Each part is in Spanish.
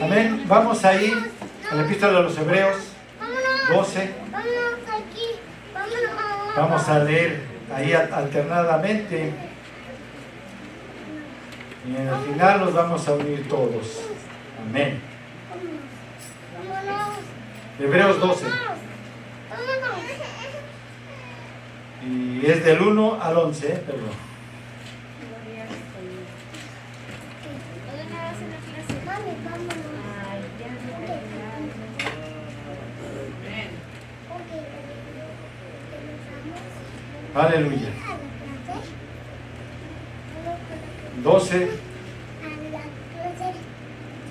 Amén. Vamos a ir a la epístola de los Hebreos 12. Vamos a leer ahí alternadamente. Y en el final los vamos a unir todos. Amén. Hebreos 12. Y es del 1 al 11, perdón. Aleluya. 12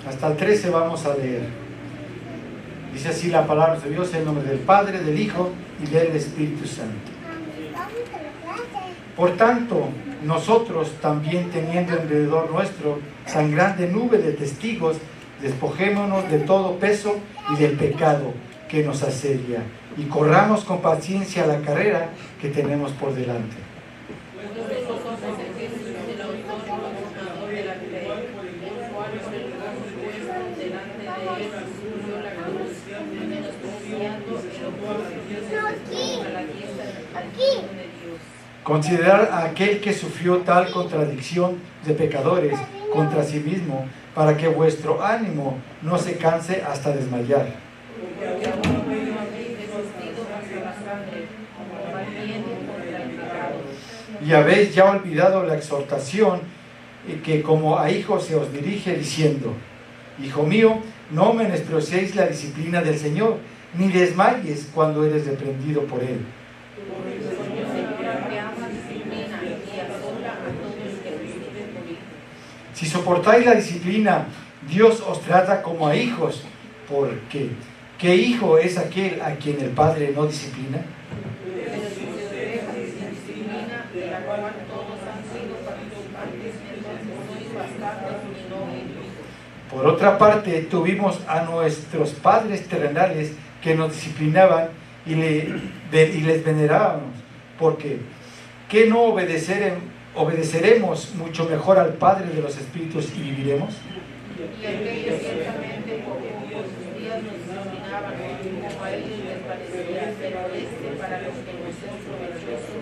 hasta el 13 vamos a leer. Dice así la palabra de Dios en nombre del Padre, del Hijo y del Espíritu Santo. Por tanto, nosotros también teniendo alrededor nuestro tan grande nube de testigos, despojémonos de todo peso y del pecado que nos asedia y corramos con paciencia la carrera que tenemos por delante. Considerar a aquel que sufrió tal contradicción de pecadores contra sí mismo, para que vuestro ánimo no se canse hasta desmayar. Y habéis ya olvidado la exhortación que como a hijos se os dirige diciendo: Hijo mío, no menospreciéis la disciplina del Señor, ni desmayes cuando eres reprendido por Él. Si soportáis la disciplina, Dios os trata como a hijos, porque ¿qué hijo es aquel a quien el Padre no disciplina? Por otra parte, tuvimos a nuestros padres terrenales que nos disciplinaban y les venerábamos, porque ¿qué no obedeceremos mucho mejor al Padre de los Espíritus y viviremos? Y aquellos ciertamente por sus días nos disciplinaban, como a ellos les parecía, pero para los que nos es provechoso,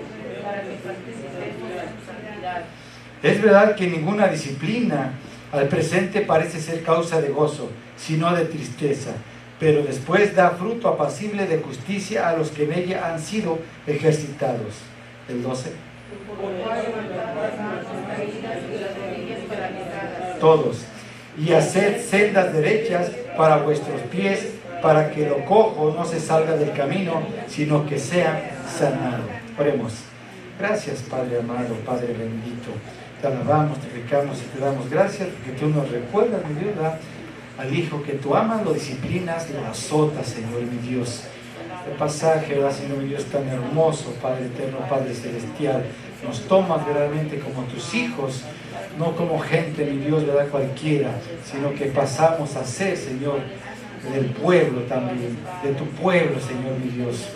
para que participemos de su santidad. Es verdad que ninguna disciplina al presente parece ser causa de gozo, sino de tristeza, pero después da fruto apacible de justicia a los que en ella han sido ejercitados. El 12. Todos. Y haced sendas derechas para vuestros pies, para que lo cojo no se salga del camino, sino que sea sanado. Oremos. Gracias, Padre amado, Padre bendito. Te alabamos, te dedicamos y te damos gracias porque tú nos recuerdas, mi Dios, ¿verdad? Al Hijo que tú amas, lo disciplinas, lo azotas, Señor, mi Dios. Este pasaje, ¿verdad, Señor, mi Dios, tan hermoso, Padre eterno, Padre celestial. Nos tomas verdaderamente como tus hijos, no como gente, mi Dios, ¿verdad?, cualquiera, sino que pasamos a ser, Señor, del pueblo también, de tu pueblo, Señor, mi Dios.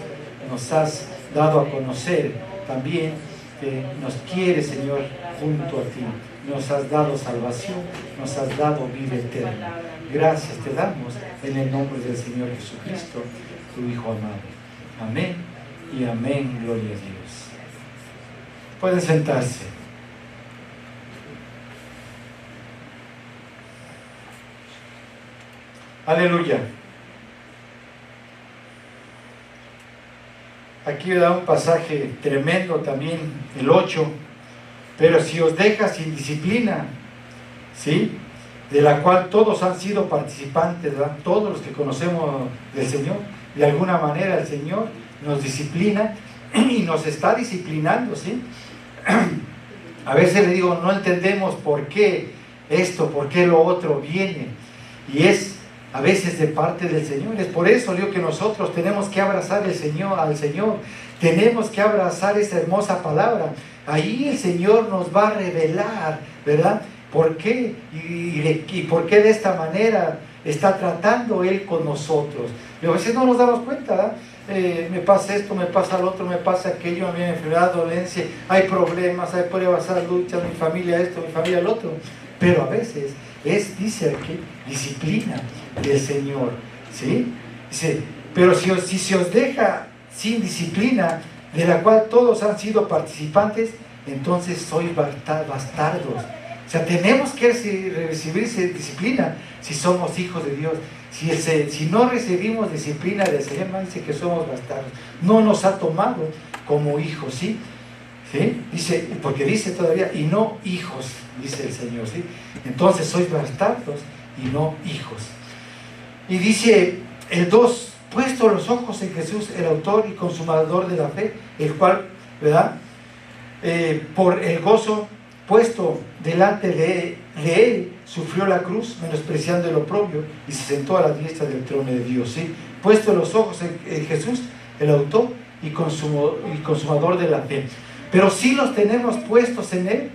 Nos has dado a conocer también que nos quieres, Señor, junto a ti. Nos has dado salvación, nos has dado vida eterna. Gracias te damos en el nombre del Señor Jesucristo, tu Hijo amado. Amén y amén. Gloria a Dios. Pueden sentarse. Aleluya. Aquí da un pasaje tremendo también, el 8. Pero si os deja sin disciplina, ¿sí?, de la cual todos han sido participantes, ¿verdad?, todos los que conocemos del Señor, de alguna manera el Señor nos disciplina y nos está disciplinando, ¿sí? A veces le digo, no entendemos por qué esto, por qué lo otro viene, y es a veces de parte del Señor. Es por eso digo que nosotros tenemos que abrazar al Señor, tenemos que abrazar esa hermosa palabra. Ahí el Señor nos va a revelar, ¿verdad?, por qué y por qué de esta manera está tratando Él con nosotros. Y a veces no nos damos cuenta, ¿verdad? Me pasa esto, me pasa lo otro, me pasa aquello, me enfermedad, dolencia, hay problemas, hay pruebas, hay luchas, mi familia esto, mi familia el otro. pero a veces dice aquí, disciplina del Señor, ¿sí? Dice, pero si se os deja sin disciplina, de la cual todos han sido participantes, entonces sois bastardos. O sea, tenemos que recibir disciplina si somos hijos de Dios. Si no recibimos disciplina del Señor, dice que somos bastardos. No nos ha tomado como hijos, ¿sí? ¿Sí? Dice, porque dice todavía, y no hijos, dice el Señor, ¿sí? Entonces sois bastardos y no hijos. Y dice el 2, puesto los ojos en Jesús, el autor y consumador de la fe, el cual, ¿verdad? Por el gozo puesto delante de él, sufrió la cruz, menospreciando el oprobio, y se sentó a la diestra del trono de Dios, ¿sí? Puesto los ojos en Jesús, el autor y consumador de la fe. Pero si los tenemos puestos en él,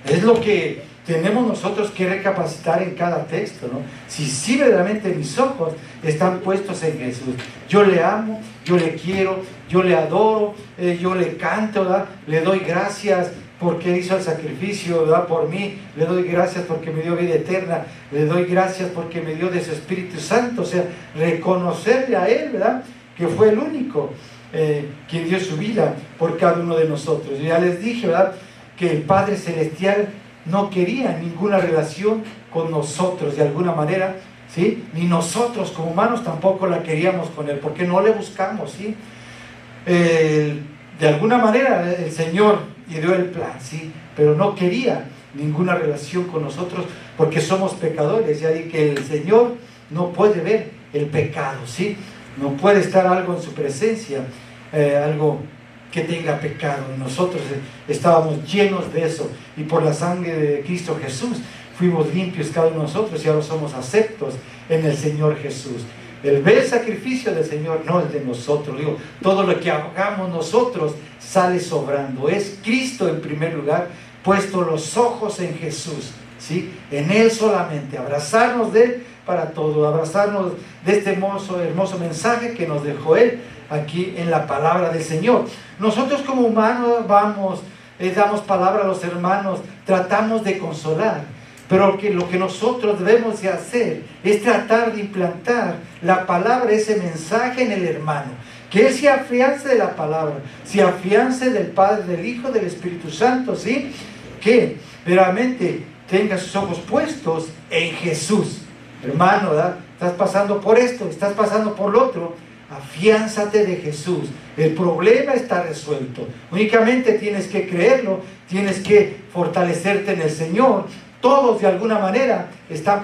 es lo que tenemos nosotros que recapacitar en cada texto, ¿no? Si verdaderamente mis ojos están puestos en Jesús, yo le amo, yo le quiero, yo le adoro, yo le canto, ¿verdad? Le doy gracias porque hizo el sacrificio, ¿verdad? Por mí, le doy gracias porque me dio vida eterna, le doy gracias porque me dio de su Espíritu Santo. O sea, reconocerle a Él, ¿verdad? Que fue el único quien dio su vida por cada uno de nosotros. Yo ya les dije, ¿verdad? Que el Padre Celestial no quería ninguna relación con nosotros de alguna manera, ¿sí? Ni nosotros como humanos tampoco la queríamos con Él, porque no le buscamos, ¿sí? De alguna manera el Señor dio el plan, ¿sí? Pero no quería ninguna relación con nosotros porque somos pecadores, ya di que el Señor no puede ver el pecado, ¿sí? No puede estar algo en su presencia, algo que tenga pecado. Nosotros estábamos llenos de eso, y por la sangre de Cristo Jesús fuimos limpios cada uno de nosotros, y ahora somos aceptos en el Señor Jesús. El bel sacrificio del Señor no es de nosotros. Digo, todo lo que hagamos nosotros sale sobrando. Es Cristo en primer lugar, puesto los ojos en Jesús, ¿sí? En Él solamente, abrazarnos de Él para todo, abrazarnos de este hermoso mensaje que nos dejó Él aquí en la palabra del Señor. Nosotros como humanos vamos, damos palabra a los hermanos, tratamos de consolar, pero lo que nosotros debemos de hacer es tratar de implantar la palabra, ese mensaje en el hermano, que él se afiance de la palabra, se afiance del Padre, del Hijo, del Espíritu Santo, ¿sí? Que realmente tenga sus ojos puestos en Jesús. Hermano, ¿verdad? Estás pasando por esto, estás pasando por lo otro, afiánzate de Jesús. El problema está resuelto. Únicamente tienes que creerlo, tienes que fortalecerte en el Señor. Todos de alguna manera estamos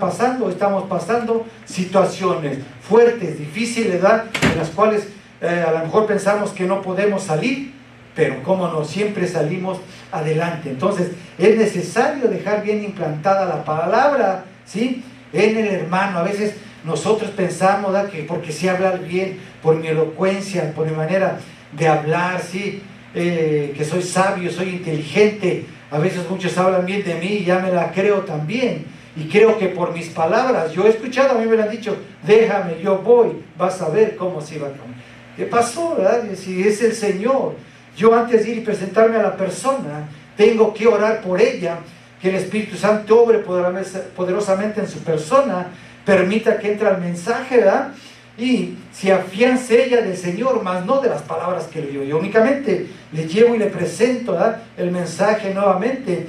pasando situaciones fuertes, difíciles, ¿verdad? De las cuales a lo mejor pensamos que no podemos salir, pero cómo no, siempre salimos adelante. Entonces es necesario dejar bien implantada la palabra, ¿sí? En el hermano. A veces nosotros pensamos, ¿verdad?, que porque sé hablar bien, por mi elocuencia, por mi manera de hablar, ¿sí? Que soy sabio, soy inteligente. A veces muchos hablan bien de mí y ya me la creo también. Y creo que por mis palabras, yo he escuchado, a mí me lo han dicho, déjame, yo voy, vas a ver cómo se va a comer. ¿Qué pasó, verdad? Si es el Señor, yo antes de ir y presentarme a la persona, tengo que orar por ella, que el Espíritu Santo obre poderosamente en su persona, permita que entre el mensaje, ¿verdad? Y se afiance ella del Señor, más no de las palabras que le dio. Yo únicamente le llevo y le presento, ¿verdad?, el mensaje nuevamente,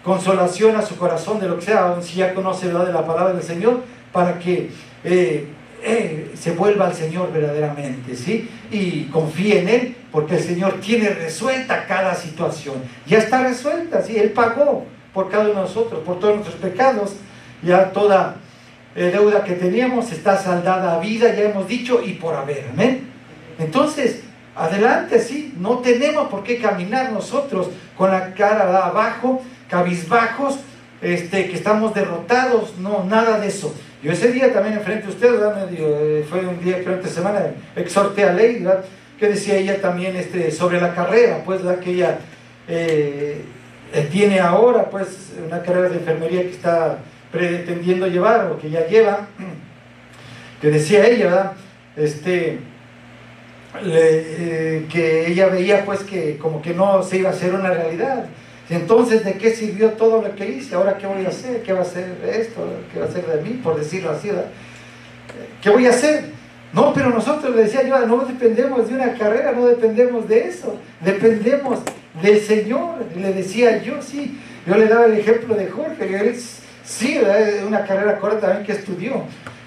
consolación a su corazón de lo que sea, si ya conoce, ¿verdad?, de la palabra del Señor, para que se vuelva al Señor verdaderamente, ¿sí? Y confíe en Él, porque el Señor tiene resuelta cada situación. Ya está resuelta, ¿sí? Él pagó por cada uno de nosotros, por todos nuestros pecados. Ya toda deuda que teníamos está saldada a vida, ya hemos dicho, y por haber, amén. Entonces, adelante, sí, no tenemos por qué caminar nosotros con la cara abajo, cabizbajos, que estamos derrotados, no, nada de eso. Yo ese día también enfrente a ustedes, ¿verdad? Fue un día, creo, esta semana, exhorté a Ley, ¿verdad?, que decía ella también sobre la carrera, pues, ¿verdad?, que ella tiene ahora, pues, una carrera de enfermería que está pretendiendo llevar, o que ya lleva, que decía ella, ¿verdad?, que ella veía, pues, que como que no se iba a hacer una realidad, Entonces, ¿de qué sirvió todo lo que hice? ¿Ahora qué voy a hacer? ¿Qué va a hacer esto? ¿Qué va a hacer de mí? Por decirlo así, ¿verdad? ¿Qué voy a hacer? No, pero nosotros, le decía yo, no dependemos de una carrera, no dependemos de eso, dependemos del Señor. Y le decía yo, sí, yo le daba el ejemplo de Jorge, que él sí, ¿verdad? Una carrera corta también que estudió,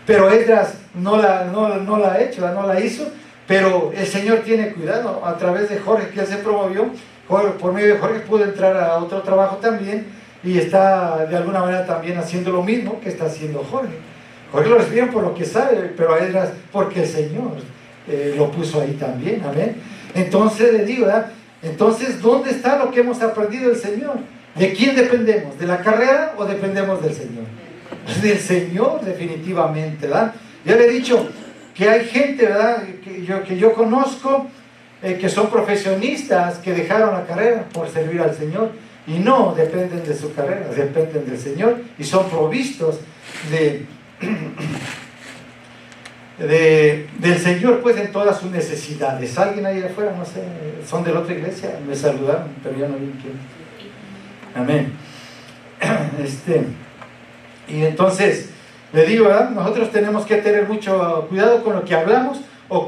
pero Esdras no la ha hecho, ¿verdad? No la hizo, pero el Señor tiene cuidado. A través de Jorge, que él se promovió, por medio de Jorge pudo entrar a otro trabajo también, y está de alguna manera también haciendo lo mismo que está haciendo Jorge. Jorge lo recibieron por lo que sabe, pero a Esdras porque el Señor lo puso ahí también, amén. Entonces le digo, ¿verdad? Entonces, ¿dónde está lo que hemos aprendido del Señor? ¿De quién dependemos? ¿De la carrera o dependemos del Señor? Del Señor, definitivamente, ¿verdad? Ya le he dicho que hay gente, ¿verdad?, que yo conozco, que son profesionistas, que dejaron la carrera por servir al Señor, y no dependen de su carrera, dependen del Señor, y son provistos del Señor, pues, en todas sus necesidades. Alguien ahí afuera, no sé, son de la otra iglesia, me saludaron, pero ya no vi quién. Amén. Y entonces le digo, ¿verdad? Nosotros tenemos que tener mucho cuidado con lo que hablamos o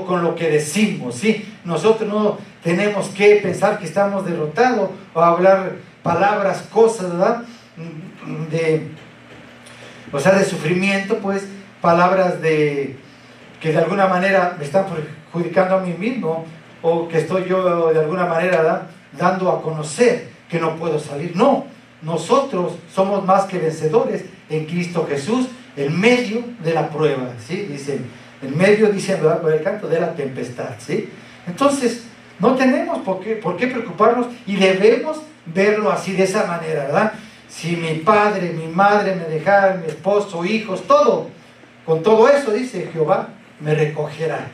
con lo que decimos, ¿sí? Nosotros no tenemos que pensar que estamos derrotados o hablar palabras, cosas, ¿verdad? De sufrimiento, pues, palabras que de alguna manera me están perjudicando a mí mismo, o que estoy yo de alguna manera, ¿verdad?, dando a conocer que no puedo salir. No, nosotros somos más que vencedores en Cristo Jesús, en medio de la prueba, ¿sí? Dicen, en medio, dicen, ¿verdad?, por el canto de la tempestad, ¿sí? Entonces, no tenemos por qué preocuparnos, y debemos verlo así, de esa manera, ¿verdad? Si mi padre, mi madre me dejaran, mi esposo, hijos, todo, con todo eso, dice Jehová, me recogerá.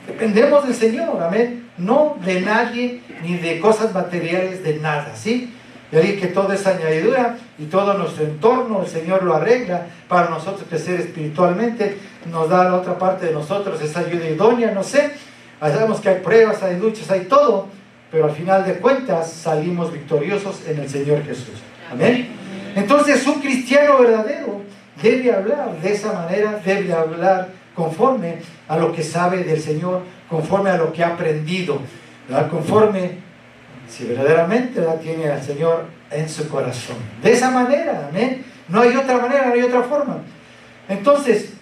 Dependemos del Señor, amén, no de nadie, ni de cosas materiales, de nada, ¿sí? Y ahí que todo es añadidura, y todo nuestro entorno el Señor lo arregla para nosotros crecer espiritualmente, nos da la otra parte de nosotros esa ayuda idónea, no sé, sabemos que hay pruebas, hay luchas, hay todo, pero al final de cuentas salimos victoriosos en el Señor Jesús, amén. Entonces, un cristiano verdadero debe hablar de esa manera, debe hablar conforme a lo que sabe del Señor, conforme a lo que ha aprendido, ¿verdad? Conforme, si verdaderamente, ¿verdad?, tiene al Señor en su corazón. De esa manera, amén. No hay otra manera, no hay otra forma. Entonces,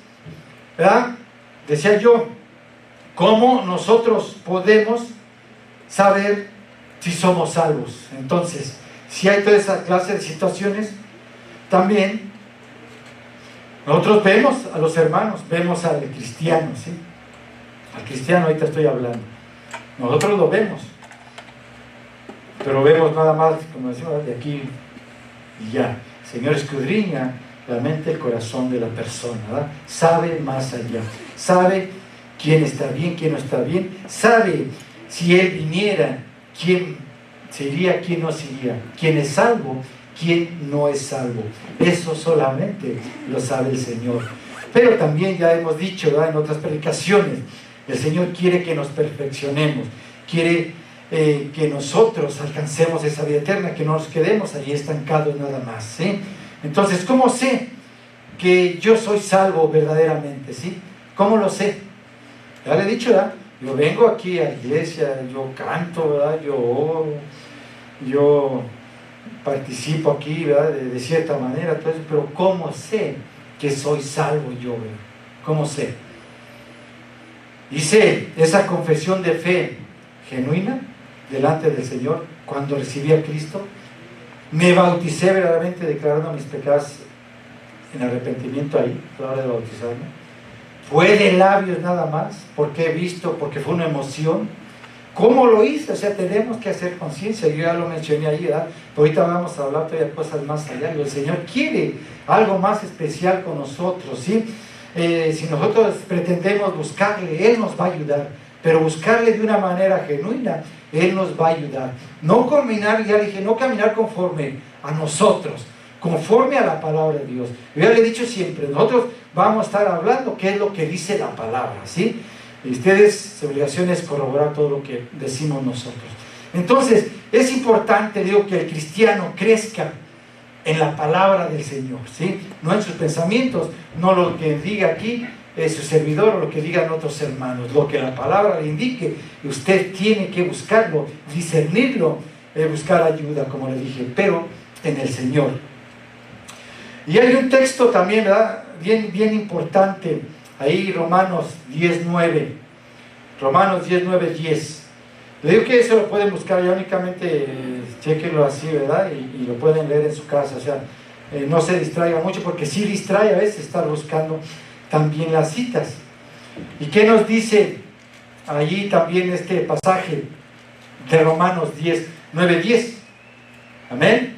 ¿verdad?, decía yo, ¿cómo nosotros podemos saber si somos salvos? Entonces, si hay toda esa clase de situaciones, también nosotros vemos a los hermanos, vemos al cristiano, ¿sí? Al cristiano ahorita estoy hablando. Nosotros lo vemos, pero vemos nada más, como decimos, de aquí y ya. El Señor escudriña la mente, el corazón de la persona, ¿verdad? Sabe más allá, sabe quién está bien, quién no está bien, sabe si Él viniera, quién se iría, quién no se iría, quién es salvo, quién no es salvo. Eso solamente lo sabe el Señor. Pero también ya hemos dicho, ¿verdad?, en otras predicaciones, el Señor quiere que nos perfeccionemos, quiere que nosotros alcancemos esa vida eterna, que no nos quedemos allí estancados nada más, ¿sí? Entonces, ¿cómo sé que yo soy salvo verdaderamente, ¿sí? ¿Cómo lo sé? Ya le he dicho, ¿verdad? Yo vengo aquí a la iglesia, yo canto, ¿verdad?, yo oro, yo participo aquí, ¿verdad?, de cierta manera, entonces, pero ¿cómo sé que soy salvo yo, ¿verdad? ¿Cómo sé? Hice esa confesión de fe genuina delante del Señor cuando recibí a Cristo, me bauticé verdaderamente declarando mis pecados en arrepentimiento ahí, a la hora de bautizarme. Fue de labios nada más, porque he visto, porque fue una emoción. ¿Cómo lo hice? O sea, tenemos que hacer conciencia. Yo ya lo mencioné ahí, ¿verdad? Pero ahorita vamos a hablar todavía cosas más allá. El Señor quiere algo más especial con nosotros, ¿sí? Si nosotros pretendemos buscarle, Él nos va a ayudar, pero buscarle de una manera genuina, Él nos va a ayudar. No caminar, ya dije, no caminar conforme a nosotros, conforme a la palabra de Dios. Yo ya le he dicho siempre, nosotros vamos a estar hablando qué es lo que dice la palabra, ¿sí? Y ustedes, su obligación es corroborar todo lo que decimos nosotros. Entonces, es importante, digo, que el cristiano crezca en la palabra del Señor, ¿sí? No en sus pensamientos, no lo que diga aquí su servidor o lo que digan otros hermanos, lo que la palabra le indique, y usted tiene que buscarlo, discernirlo, buscar ayuda, como le dije, pero en el Señor. Y hay un texto también, ¿verdad? Bien importante, ahí Romanos 10:9, Romanos 10:10. Le digo que eso lo pueden buscar, ya únicamente chequenlo así, ¿verdad? Y lo pueden leer en su casa, o sea, no se distraiga mucho, porque sí distrae a veces estar buscando también las citas. ¿Y qué nos dice allí también este pasaje de Romanos 9:10? ¿Amén?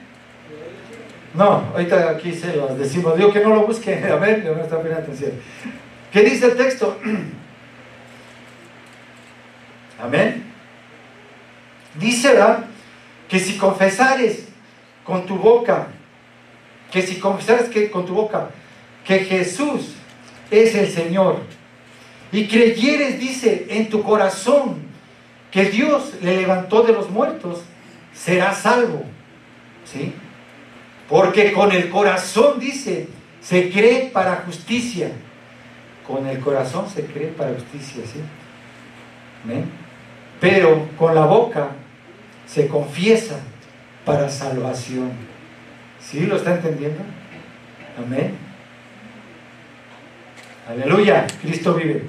No, ahorita aquí se los decimos, digo que no lo busquen, amén, no está poniendo atención. ¿Qué dice el texto? Amén. Dice, ¿verdad? Que si confesares con tu boca, con tu boca que Jesús es el Señor, y creyeres, dice, en tu corazón que Dios le levantó de los muertos, serás salvo, ¿sí? Porque con el corazón, dice, se cree para justicia. Con el corazón se cree para justicia, ¿sí? ¿Amén? Pero con la boca se confiesa para salvación. ¿Sí lo está entendiendo? Amén. Aleluya, Cristo vive.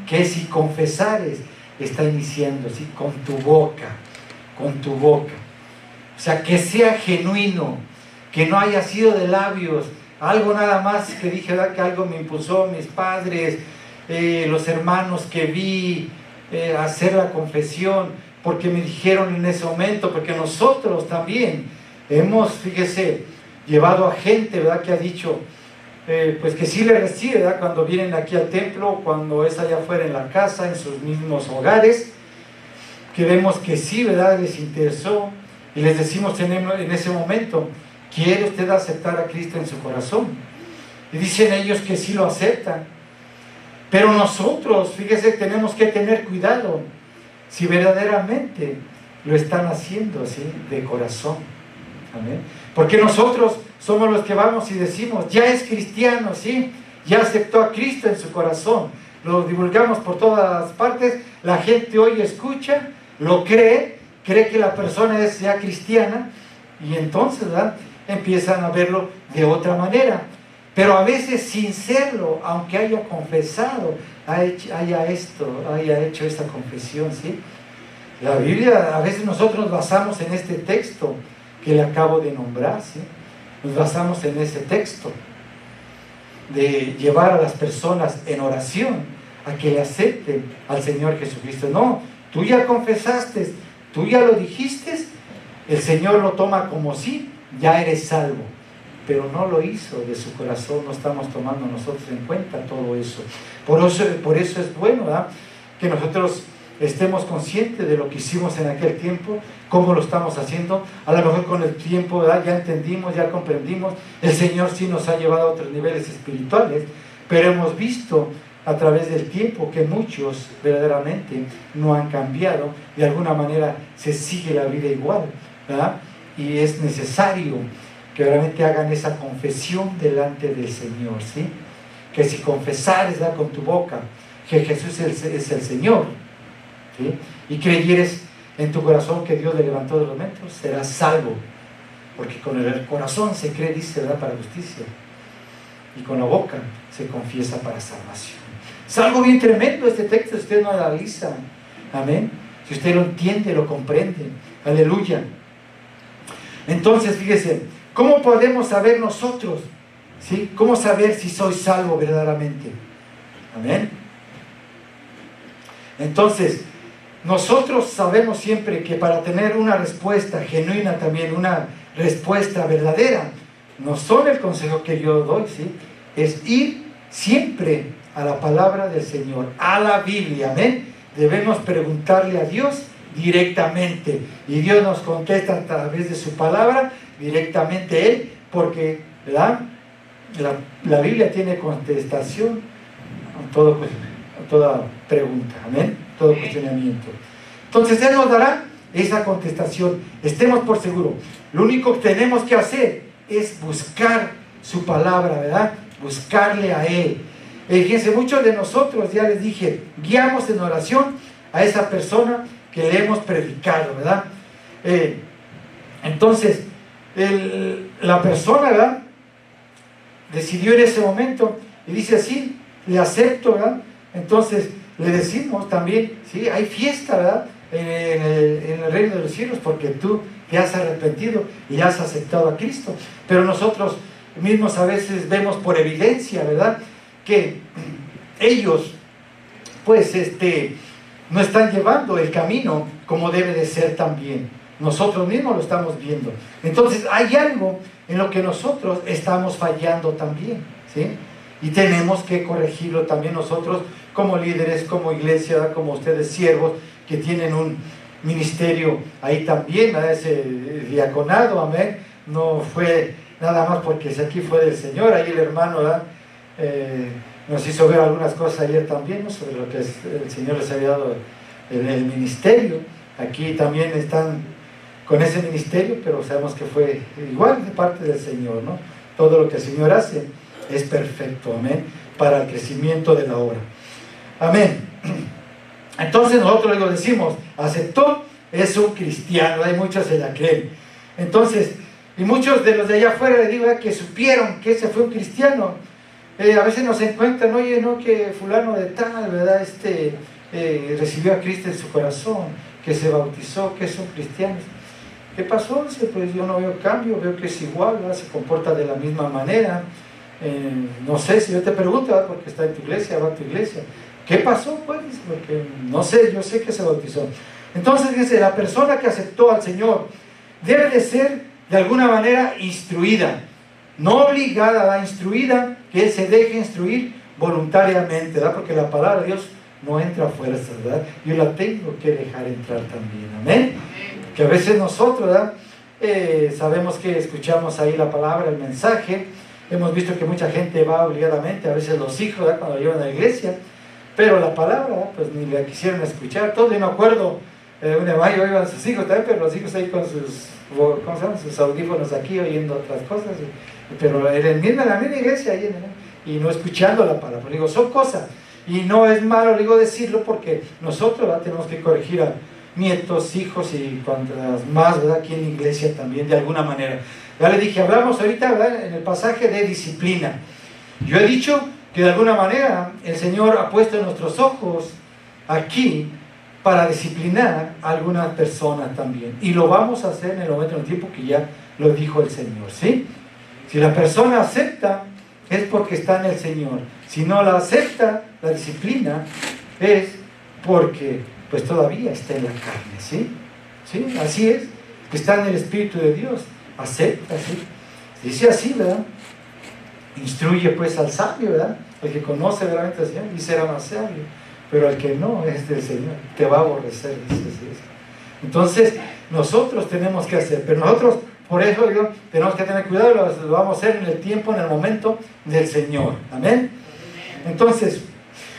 Que si confesares, está iniciando, ¿sí? Con tu boca, con tu boca. O sea, que sea genuino, que no haya sido de labios, algo nada más que dije, ¿verdad? Que algo me impulsó mis padres, los hermanos que vi, hacer la confesión, porque me dijeron en ese momento, porque nosotros también hemos, fíjese, llevado a gente, ¿verdad? Que ha dicho, pues que sí le recibe, ¿verdad? Cuando vienen aquí al templo, cuando es allá afuera en la casa, en sus mismos hogares, que vemos que sí, ¿verdad? Les interesó, y les decimos en ese momento, ¿quiere usted aceptar a Cristo en su corazón? Y dicen ellos que sí lo aceptan. Pero nosotros, fíjese, tenemos que tener cuidado si verdaderamente lo están haciendo, ¿sí? De corazón. Amén. Porque nosotros somos los que vamos y decimos, ya es cristiano, ¿sí? Ya aceptó a Cristo en su corazón. Lo divulgamos por todas partes. La gente hoy escucha, lo cree que la persona es ya cristiana, y entonces, ¿verdad? Empiezan a verlo de otra manera. Pero a veces sin serlo, aunque haya confesado, haya hecho esta confesión, ¿sí? La Biblia, a veces nosotros nos basamos en este texto que le acabo de nombrar, ¿sí? Nos basamos en ese texto de llevar a las personas en oración a que le acepten al Señor Jesucristo. No, tú ya confesaste, tú ya lo dijiste, el Señor lo toma como sí, ya eres salvo. Pero no lo hizo de su corazón, no estamos tomando nosotros en cuenta todo eso. Por eso es bueno, ¿verdad? Que nosotros estemos conscientes de lo que hicimos en aquel tiempo, cómo lo estamos haciendo. A lo mejor con el tiempo, ¿verdad? Ya entendimos, ya comprendimos. El Señor sí nos ha llevado a otros niveles espirituales, pero hemos visto a través del tiempo que muchos verdaderamente no han cambiado. De alguna manera se sigue la vida igual, ¿verdad? Y es necesario que realmente hagan esa confesión delante del Señor, ¿sí? Que si confesares, ¿verdad? Con tu boca que Jesús es el Señor, ¿sí? Y creyeres en tu corazón que Dios le levantó de los muertos, serás salvo, porque con el corazón se cree, dice, ¿verdad? Para justicia, y con la boca se confiesa para salvación. Es algo bien tremendo este texto, si usted no analiza, amén, si usted lo entiende, lo comprende, aleluya. Entonces, fíjese, ¿cómo podemos saber nosotros? ¿Sí? ¿Cómo saber si soy salvo verdaderamente? Amén. Entonces, nosotros sabemos siempre que para tener una respuesta genuina también, una respuesta verdadera, no solo el consejo que yo doy, ¿sí? Es ir siempre a la palabra del Señor, a la Biblia, amén. Debemos preguntarle a Dios directamente, y Dios nos contesta a través de su palabra directamente Él, porque, ¿verdad? La Biblia tiene contestación a toda pregunta, amén, todo cuestionamiento. Entonces Él nos dará esa contestación. Estemos por seguro. Lo único que tenemos que hacer es buscar su palabra, ¿verdad? Buscarle a Él. Fíjense, muchos de nosotros, ya les dije, guiamos en oración a esa persona que le hemos predicado, ¿verdad? Entonces, la persona, ¿verdad?, decidió en ese momento y dice así, le acepto, ¿verdad? Entonces le decimos también, sí, hay fiesta, ¿verdad?, en el reino de los cielos, porque tú te has arrepentido y has aceptado a Cristo. Pero nosotros mismos a veces vemos por evidencia, ¿verdad?, que ellos pues no están llevando el camino como debe de ser también. Nosotros mismos lo estamos viendo. Entonces hay algo en lo que nosotros estamos fallando también, ¿sí? Y tenemos que corregirlo también nosotros como líderes, como iglesia, como ustedes siervos que tienen un ministerio ahí también, ¿verdad? Ese diaconado, amén. No fue nada más porque aquí fue del Señor. Ahí el hermano, ¿verdad?, nos hizo ver algunas cosas ayer también, ¿no?, sobre lo que el Señor les había dado en el ministerio. Aquí también están con ese ministerio, pero sabemos que fue igual de parte del Señor, ¿no? Todo lo que el Señor hace es perfecto, amén, para el crecimiento de la obra, amén. Entonces nosotros lo decimos, aceptó, es un cristiano. Hay muchos que la creen. Entonces, y muchos de los de allá afuera les digo, que supieron que ese fue un cristiano. A veces nos encuentran, oye, no, que fulano de tal, ¿verdad?, recibió a Cristo en su corazón, que se bautizó, que es un cristiano. ¿Qué pasó? Pues yo no veo cambio, veo que es igual, ¿verdad?, se comporta de la misma manera. No sé, si yo te pregunto, ¿verdad?, porque está en tu iglesia, va a tu iglesia, ¿qué pasó? Pues porque no sé, yo sé que se bautizó. Entonces, fíjense, la persona que aceptó al Señor debe de ser de alguna manera instruida, no obligada, ¿verdad?, instruida, que se deje instruir voluntariamente, ¿verdad?, porque la palabra de Dios no entra a fuerzas, ¿verdad? Yo la tengo que dejar entrar también, amén. Que a veces nosotros, ¿verdad?, sabemos que escuchamos ahí la palabra, el mensaje. Hemos visto que mucha gente va obligadamente, a veces los hijos, ¿verdad?, cuando llevan a la iglesia, pero la palabra, pues ni la quisieron escuchar. Todo, yo me acuerdo, una vez iban sus hijos también, pero los hijos ahí con sus, ¿cómo se llama?, sus audífonos aquí oyendo otras cosas, pero en la misma iglesia ahí, ¿no?, y no escuchando la palabra. Digo, son cosas, y no es malo, digo, decirlo, porque nosotros, ¿verdad?, tenemos que corregir a nietos, hijos y cuantas más, ¿verdad?, aquí en la iglesia también, de alguna manera. Ya le dije, hablamos ahorita, ¿verdad?, en el pasaje de disciplina. Yo he dicho que de alguna manera el Señor ha puesto nuestros ojos aquí para disciplinar a algunas personas también. Y lo vamos a hacer en el momento, en el tiempo que ya lo dijo el Señor, ¿sí? Si la persona acepta, es porque está en el Señor. Si no la acepta, la disciplina, es porque pues todavía está en la carne, ¿sí? ¿Sí? Así es, que está en el Espíritu de Dios. Acepta, ¿sí? Dice así, ¿verdad? Instruye pues al sabio, ¿verdad? El que conoce realmente al Señor y será más sabio, pero el que no es del Señor te va a aborrecer, dice así. Entonces nosotros tenemos que hacer, pero nosotros por eso digo, tenemos que tener cuidado, lo vamos a hacer en el tiempo, en el momento del Señor, amén. Entonces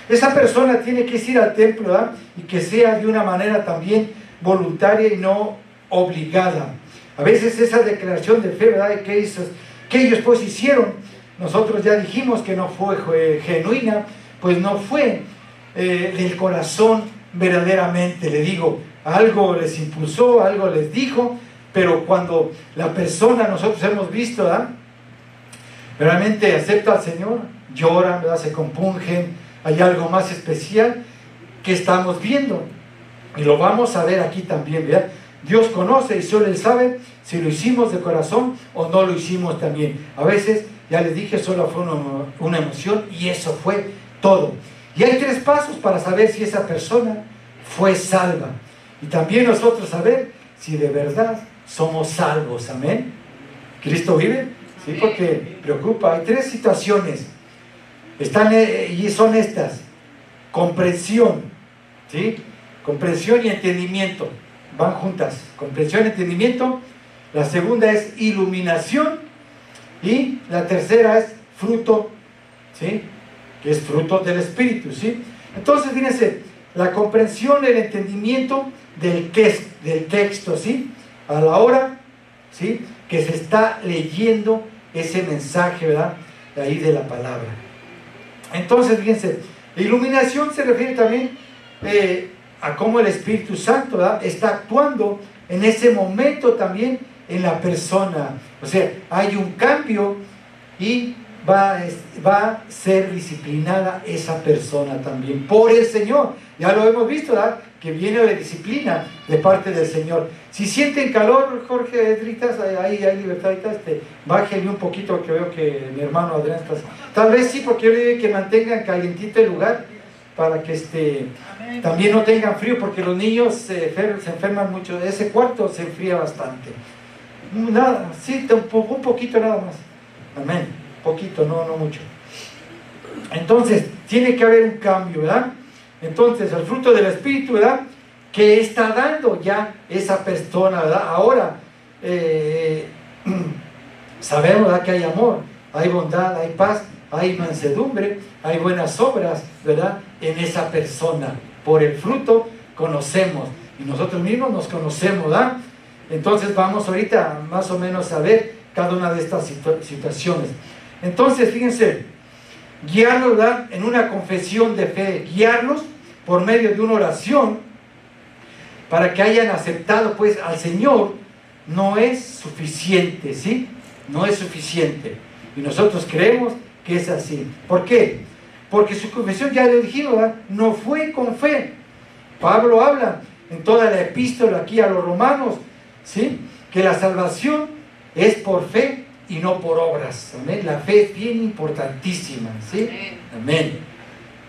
esa persona tiene que ir al templo, ¿verdad?, y que sea de una manera también voluntaria y no obligada. A veces esa declaración de fe, ¿verdad?, que ellos pues hicieron, nosotros ya dijimos que no fue genuina, pues no fue del corazón verdaderamente. Le digo, algo les impulsó, algo les dijo, pero cuando la persona, nosotros hemos visto, ¿verdad?, realmente acepta al Señor, lloran, ¿verdad?, se compungen, hay algo más especial que estamos viendo, y lo vamos a ver aquí también, ¿verdad? Dios conoce y solo Él sabe si lo hicimos de corazón o no lo hicimos también. A veces, ya les dije, solo fue una emoción y eso fue todo. Y hay 3 pasos para saber si esa persona fue salva. Y también nosotros saber si de verdad somos salvos. Amén. ¿Cristo vive? Sí, porque preocupa. Hay 3 situaciones. Y son estas: comprensión, ¿sí? Comprensión y entendimiento. Van juntas, comprensión y entendimiento. La segunda es iluminación y la tercera es fruto, ¿sí?, que es fruto del Espíritu, ¿sí? Entonces, fíjense, la comprensión, el entendimiento del texto, ¿sí? A la hora, ¿sí?, que se está leyendo ese mensaje, ¿verdad?, de ahí de la palabra. Entonces, fíjense, la iluminación se refiere también a cómo el Espíritu Santo, ¿verdad?, está actuando en ese momento también en la persona. O sea, hay un cambio y va a ser disciplinada esa persona también por el Señor. Ya lo hemos visto, ¿verdad?, que viene la disciplina de parte del Señor. Si sienten calor, Jorge, Edritas, ahí hay libertad, bájenle un poquito, que veo que mi hermano Adrián está... Tal vez sí, porque yo le digo que mantengan calientito el lugar, para que también no tengan frío, porque los niños se enferman mucho. Ese cuarto se enfría bastante. Nada, sí, un poquito nada más. Amén. Poquito, no mucho. Entonces, tiene que haber un cambio, ¿verdad? Entonces, el fruto del Espíritu, ¿verdad?, que está dando ya esa persona, ¿verdad? Ahora, sabemos, ¿verdad?, que hay amor, hay bondad, hay paz, hay mansedumbre, hay buenas obras, ¿verdad?, en esa persona. Por el fruto conocemos, y nosotros mismos nos conocemos, ¿verdad? Entonces vamos ahorita más o menos a ver cada una de estas situaciones. Entonces, fíjense, guiarlos, ¿verdad?, en una confesión de fe, guiarlos por medio de una oración para que hayan aceptado pues al Señor, no es suficiente, ¿sí? No es suficiente. Y nosotros creemos que es así. ¿Por qué? Porque su confesión, ya le dijimos, ¿verdad?, no fue con fe. Pablo habla en toda la epístola aquí a los romanos, ¿sí?, que la salvación es por fe y no por obras. Amén. La fe es bien importantísima, ¿sí? Amén.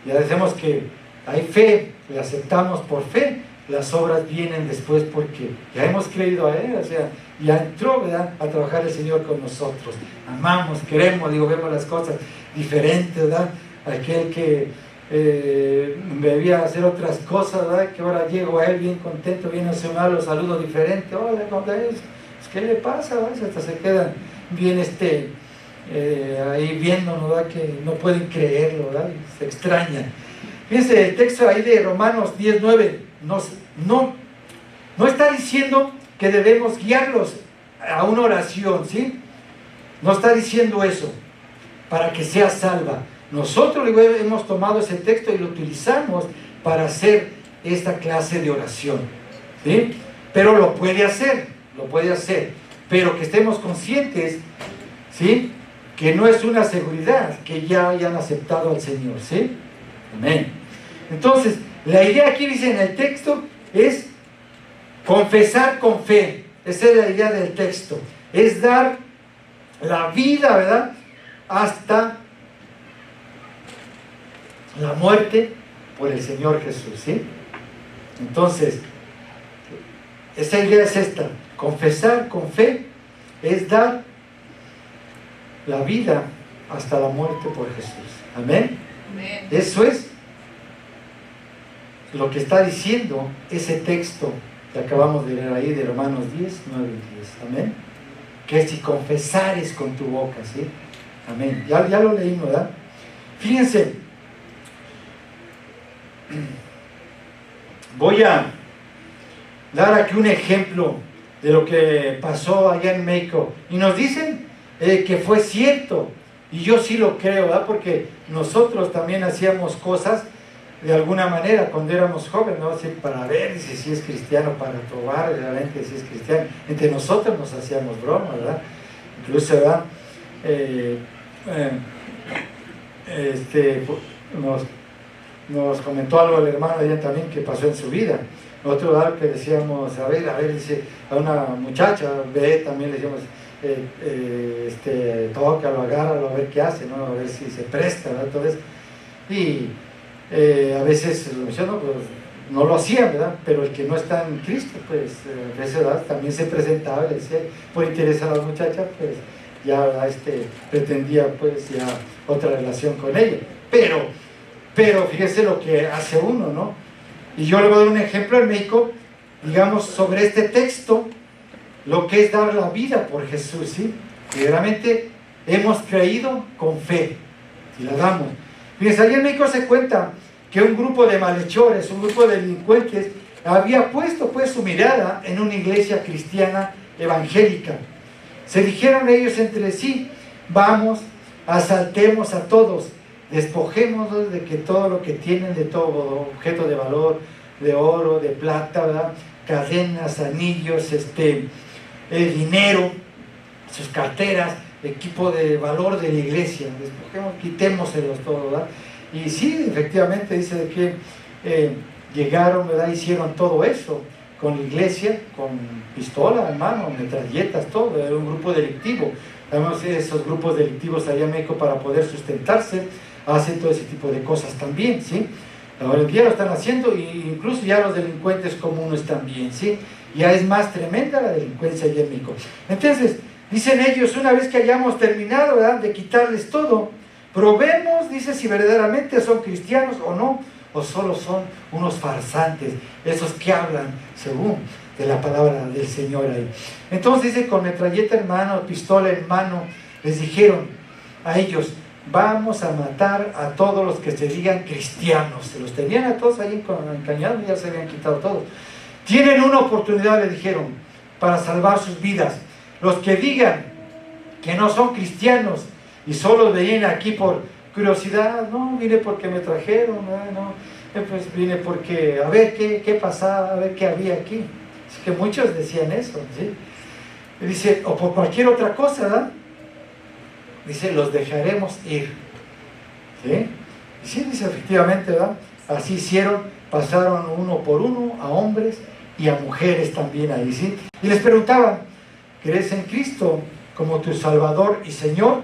Ya decimos que hay fe, le aceptamos por fe, las obras vienen después porque ya hemos creído a Él, o sea, ya entró, ¿verdad?, a trabajar el Señor con nosotros. Amamos, queremos, vemos las cosas diferentes, ¿verdad? Aquel que debía hacer otras cosas, ¿verdad?, que ahora llego a Él bien contento, bien emocionado, lo saludo diferente. Hola, ¿cómo es? ¿Qué le pasa? ¿Verdad? Hasta se quedan bien ahí viendo, ¿verdad?, que no pueden creerlo, ¿verdad?, se extrañan. Fíjense, el texto ahí de Romanos 10:9 no está diciendo que debemos guiarlos a una oración, ¿sí? No está diciendo eso, para que sea salva. Nosotros hemos tomado ese texto y lo utilizamos para hacer esta clase de oración, ¿sí? Pero lo puede hacer, pero que estemos conscientes, ¿sí?, que no es una seguridad que ya hayan aceptado al Señor, ¿sí? Amén. Entonces, la idea aquí dice en el texto es confesar con fe. Esa es la idea del texto. Es dar la vida, ¿verdad?, hasta la muerte por el Señor Jesús, ¿sí? Entonces, esa idea es esta. Confesar con fe es dar la vida hasta la muerte por Jesús. Amén. Amén. Eso es lo que está diciendo ese texto que acabamos de leer ahí de Romanos 10, 9 y 10. Amén. Que si confesares con tu boca, ¿sí? Amén. Ya lo leímos, ¿verdad? Fíjense, voy a dar aquí un ejemplo de lo que pasó allá en México. Y nos dicen que fue cierto. Y yo sí lo creo, ¿verdad? Porque nosotros también hacíamos cosas de alguna manera cuando éramos jóvenes, ¿no? Así, para ver si es cristiano, para probar realmente si es cristiano. Entre nosotros nos hacíamos bromas, ¿verdad? Incluso, ¿verdad? Nos comentó algo el hermano allá también que pasó en su vida. Nosotros algo que decíamos, a ver, dice, a una muchacha, ve, también le decíamos, tócalo, agárralo, a ver qué hace, ¿no? A ver si se presta, ¿verdad? Todo eso. Y a veces pues, no lo hacían, ¿verdad? Pero el que no está en Cristo, pues a esa edad también se presentaba, le decía, por interés a la muchacha, pues ya pretendía pues ya otra relación con ella. Pero fíjese lo que hace uno, ¿no? Y yo le voy a dar un ejemplo en México, digamos, sobre este texto, lo que es dar la vida por Jesús, ¿sí? Y realmente hemos creído con fe y la damos. Fíjense, allá en México se cuenta que un grupo de malhechores, un grupo de delincuentes, había puesto pues su mirada en una iglesia cristiana evangélica. Se dijeron ellos entre sí: vamos, asaltemos a todos, despojémonos de que todo lo que tienen, de todo objeto de valor, de oro, de plata, ¿verdad?, cadenas, anillos, dinero, sus carteras, equipo de valor de la iglesia, despojemos, quitémoselos todo, ¿verdad? Y sí, efectivamente dice de que llegaron, ¿verdad?, hicieron todo eso con la iglesia, con pistola en mano, metralletas, todo. Era un grupo delictivo. Además, esos grupos delictivos allá en México, para poder sustentarse, hacen todo ese tipo de cosas también, ¿sí? Ahora en día lo están haciendo, e incluso ya los delincuentes comunes también, ¿sí? Ya es más tremenda la delincuencia allá en México. Entonces, dicen ellos, una vez que hayamos terminado, ¿verdad?, de quitarles todo, probemos, dice, si verdaderamente son cristianos o no, o solo son unos farsantes, esos que hablan según de la palabra del Señor ahí. Entonces dice, con metralleta en mano, pistola en mano, les dijeron a ellos: vamos a matar a todos los que se digan cristianos. Se los tenían a todos ahí encañados, ya se habían quitado todos. Tienen una oportunidad, le dijeron, para salvar sus vidas. Los que digan que no son cristianos y solo vienen aquí por curiosidad, no, vine porque me trajeron, pues vine porque a ver qué pasaba, a ver qué había aquí. Así que muchos decían eso, ¿sí? Y dice, o por cualquier otra cosa, ¿verdad? Dice, los dejaremos ir, ¿sí? Y sí, dice, efectivamente, ¿verdad? Así hicieron, pasaron uno por uno, a hombres y a mujeres también ahí, ¿sí? Y les preguntaban: ¿crees en Cristo como tu Salvador y Señor?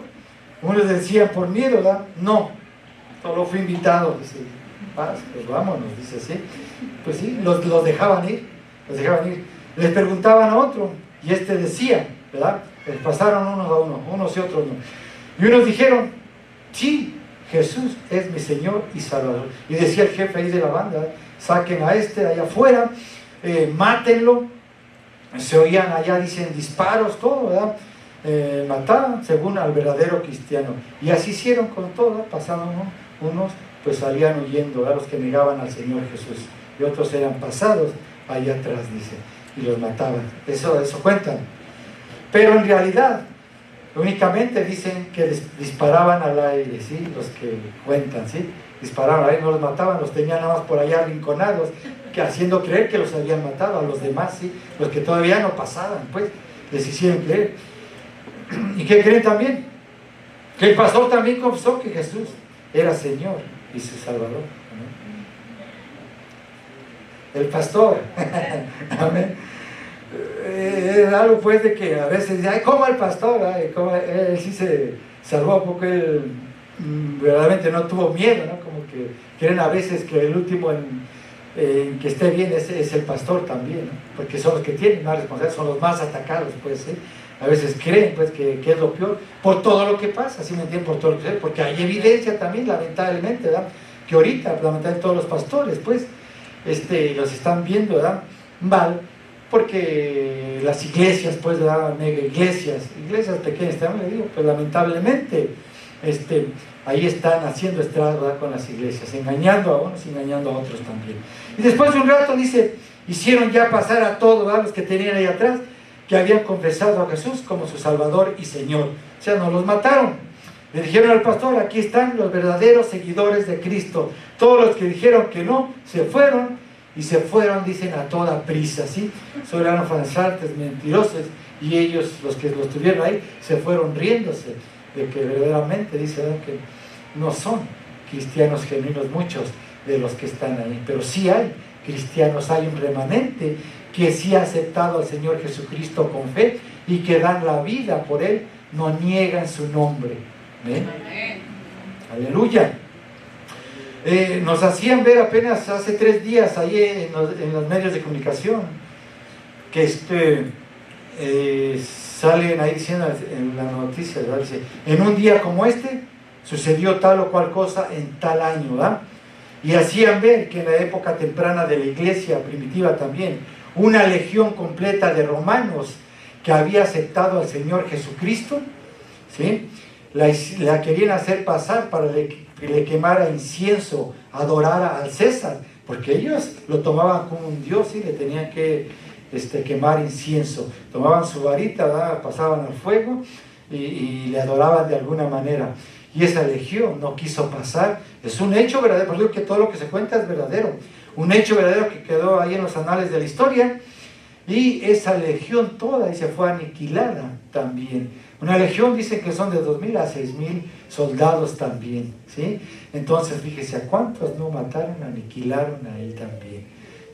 Unos decían por miedo, ¿verdad? No, solo fui invitado. Dice, pues vámonos, dice, sí. Pues sí, los dejaban ir, Les preguntaban a otro, y decía, ¿verdad? Les pasaron unos a unos y otros no. Y unos dijeron: sí, Jesús es mi Señor y Salvador. Y decía el jefe ahí de la banda: saquen a allá afuera, mátenlo. Se oían allá, dicen, disparos, todo, ¿verdad? Mataban según al verdadero cristiano. Y así hicieron con todo. Pasaban unos, pues salían huyendo, ¿verdad?, los que negaban al Señor Jesús, y otros eran pasados allá atrás, dice, y los mataban. Eso cuentan. Pero en realidad únicamente dicen que disparaban al aire, ¿sí? Los que cuentan, ¿sí? Disparaban al aire, no los mataban, los tenían nada más por allá arrinconados, que haciendo creer que los habían matado. A los demás, ¿sí? Los que todavía no pasaban, pues les hicieron creer. ¿Y qué creen también? Que el pastor también confesó que Jesús era Señor y su Salvador. El pastor, amén. Es algo pues de que a veces dice: ay, ¿cómo el pastor? Ay, ¿cómo? Él sí se salvó porque él verdaderamente no tuvo miedo, ¿no? Como que creen a veces que el último en que esté bien es el pastor también, ¿no? Porque son los que tienen más responsabilidad, son los más atacados, pues, ¿sí? A veces creen pues que es lo peor por todo lo que pasa, ¿sí me entienden? Por todo lo que sucede, porque hay evidencia también, lamentablemente, ¿verdad?, que ahorita, lamentablemente, todos los pastores pues los están viendo, ¿verdad?, mal, porque las iglesias, pues, ¿verdad?, mega iglesias pequeñas, también le digo, pues lamentablemente ahí están haciendo estragos, ¿verdad?, con las iglesias, engañando a unos, engañando a otros también. Y después de un rato dice, hicieron ya pasar a todos, ¿verdad?, los que tenían ahí atrás, que habían confesado a Jesús como su Salvador y Señor. O sea, no los mataron. Le dijeron al pastor: aquí están los verdaderos seguidores de Cristo. Todos los que dijeron que no, se fueron, y se fueron, dicen, a toda prisa, ¿sí? Solo eran farsantes, mentirosos, y ellos, los que los tuvieron ahí, se fueron riéndose de que verdaderamente, dicen, que no son cristianos genuinos muchos de los que están ahí, pero sí hay cristianos, hay un remanente que sí ha aceptado al Señor Jesucristo con fe y que dan la vida por Él, no niegan su nombre. ¿Ven? Aleluya. Nos hacían ver apenas hace 3 días ahí en los medios de comunicación que salen ahí diciendo en la noticia, ¿verdad? Dice: en un día como sucedió tal o cual cosa en tal año, ¿verdad? Y hacían ver que en la época temprana de la iglesia primitiva también, una legión completa de romanos que había aceptado al Señor Jesucristo, ¿sí?, la querían hacer pasar para que le quemara incienso, adorara al César, porque ellos lo tomaban como un dios y le tenían que quemar incienso. Tomaban su varita, ¿verdad? Pasaban al fuego y le adoraban de alguna manera. Y esa legión no quiso pasar. Es un hecho verdadero, por eso digo que todo lo que se cuenta es verdadero. Un hecho verdadero que quedó ahí en los anales de la historia. Y esa legión toda y se fue aniquilada también. Una legión dicen que son de 2.000 a 6.000 soldados también, ¿sí? Entonces fíjese a cuántos no mataron, aniquilaron ahí también.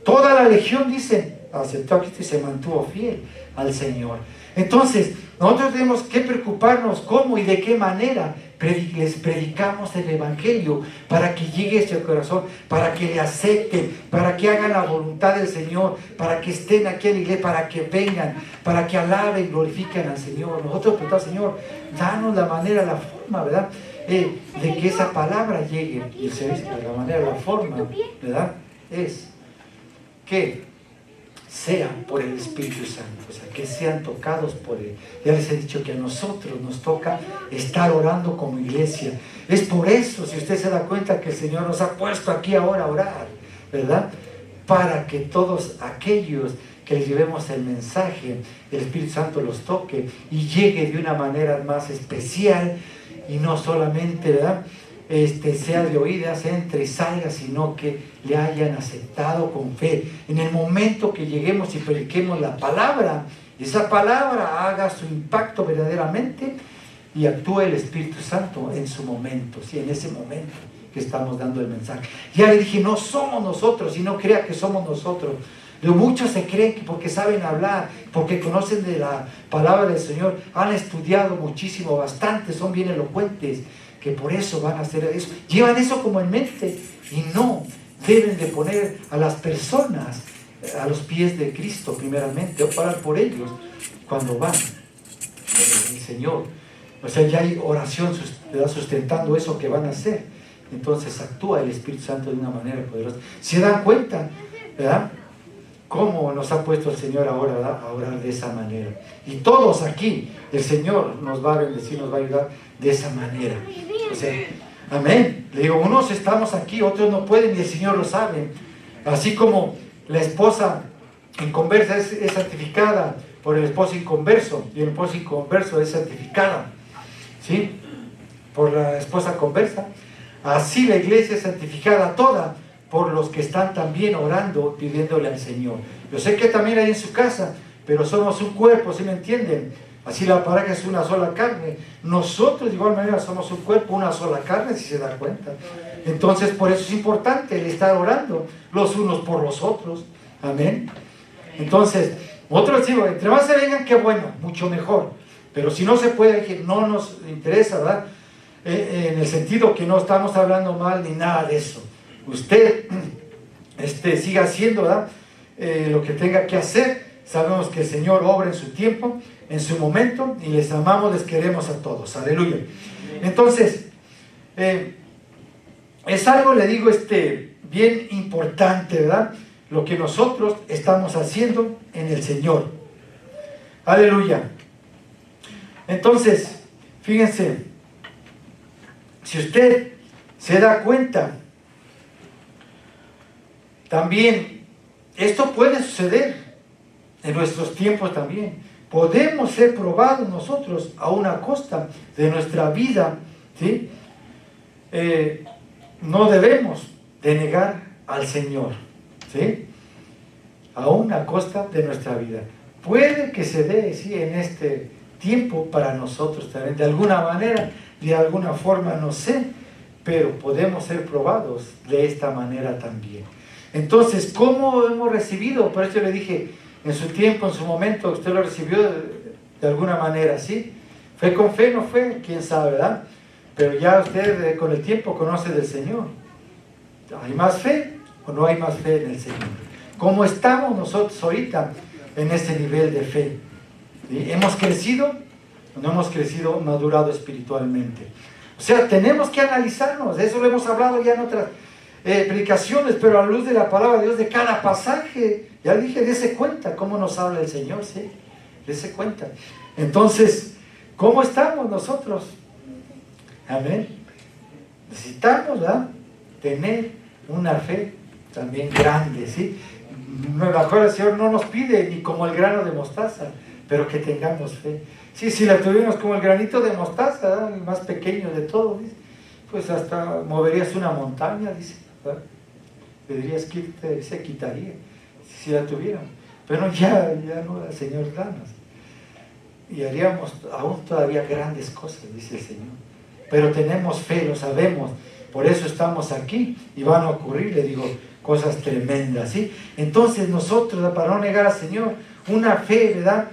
Toda la legión, dicen, aceptó a Cristo y se mantuvo fiel al Señor. Entonces, nosotros tenemos que preocuparnos cómo y de qué manera les predicamos el Evangelio para que llegue a este corazón, para que le acepten, para que hagan la voluntad del Señor, para que estén aquí en la iglesia, para que vengan, para que alaben y glorifiquen al Señor. Nosotros preguntamos, Señor, danos la manera, la forma, ¿verdad? De que esa palabra llegue. Y se dice, la manera, la forma, ¿verdad? Es que sean por el Espíritu Santo, o sea, que sean tocados por Él. Ya les he dicho que a nosotros nos toca estar orando como iglesia. Es por eso, si usted se da cuenta, que el Señor nos ha puesto aquí ahora a orar, ¿verdad? Para que todos aquellos que les llevemos el mensaje, el Espíritu Santo los toque y llegue de una manera más especial y no solamente, ¿verdad? Sea de oídas, entre y salga, sino que le hayan aceptado con fe. En el momento que lleguemos y prediquemos la palabra, esa palabra haga su impacto verdaderamente y actúe el Espíritu Santo en su momento, ¿sí? En ese momento que estamos dando el mensaje. Ya le dije, no somos nosotros, y no crea que somos nosotros. Muchos se creen que porque saben hablar, porque conocen de la palabra del Señor, han estudiado muchísimo, bastante, son bien elocuentes, que por eso van a hacer eso. Llevan eso como en mente y no deben de poner a las personas a los pies de Cristo primeramente, o orar por ellos cuando van el Señor. O sea, ya hay oración sustentando eso que van a hacer. Entonces actúa el Espíritu Santo de una manera poderosa. ¿Se dan cuenta, verdad? Cómo nos ha puesto el Señor ahora, ¿verdad? A orar de esa manera. Y todos aquí, el Señor nos va a bendecir, nos va a ayudar de esa manera. O sea, amén. Le digo, unos estamos aquí, otros no pueden y el Señor lo sabe. Así como la esposa inconversa es santificada por el esposo inconverso, y el esposo inconverso es santificada, ¿sí? Por la esposa conversa. Así la iglesia es santificada toda por los que están también orando, pidiéndole al Señor. Yo sé que también hay en su casa, pero somos un cuerpo, ¿sí me entienden? Así la pareja es una sola carne. Nosotros de igual manera somos un cuerpo, una sola carne, si se da cuenta. Entonces por eso es importante el estar orando los unos por los otros. Amén. Entonces, otros digo, entre más se vengan, qué bueno, mucho mejor. Pero si no se puede, que no nos interesa, ¿verdad? En el sentido que no estamos hablando mal ni nada de eso. Usted siga haciendo, ¿verdad? Lo que tenga que hacer. Sabemos que el Señor obra en su tiempo, en su momento, y les amamos, les queremos a todos. Aleluya. Entonces, es algo, le digo, bien importante, ¿verdad? Lo que nosotros estamos haciendo en el Señor. Aleluya. Entonces, fíjense, si usted se da cuenta, también esto puede suceder en nuestros tiempos también. Podemos ser probados nosotros a una costa de nuestra vida, ¿sí? No debemos de negar al Señor, ¿sí? A una costa de nuestra vida. Puede que se dé, sí, en este tiempo para nosotros también, de alguna manera, de alguna forma, no sé, pero podemos ser probados de esta manera también. Entonces, ¿cómo hemos recibido? Por eso le dije, en su tiempo, en su momento, usted lo recibió de alguna manera, ¿sí? ¿Fue con fe? ¿No fue? ¿Quién sabe, verdad? Pero ya usted con el tiempo conoce del Señor. ¿Hay más fe o no hay más fe en el Señor? ¿Cómo estamos nosotros ahorita en ese nivel de fe? ¿Sí? ¿Hemos crecido o no hemos crecido, madurado espiritualmente? O sea, tenemos que analizarnos. De eso lo hemos hablado ya en otras predicaciones, pero a la luz de la palabra de Dios, de cada pasaje, ya dije, dése cuenta cómo nos habla el Señor, ¿sí? Dése cuenta. Entonces, ¿cómo estamos nosotros? Amén. Necesitamos, ¿verdad?, tener una fe también grande, ¿sí? Mejor el Señor no nos pide ni como el grano de mostaza, pero que tengamos fe. Sí, si la tuvimos como el granito de mostaza, ¿verdad?, el más pequeño de todos, ¿sí?, pues hasta moverías una montaña, dice, ¿verdad? Le dirías que se quitaría si la tuvieran. Pero ya no, el Señor danos. Y haríamos aún todavía grandes cosas, dice el Señor. Pero tenemos fe, lo sabemos. Por eso estamos aquí y van a ocurrir, le digo, cosas tremendas, ¿sí? Entonces nosotros, para no negar al Señor, una fe, ¿verdad?,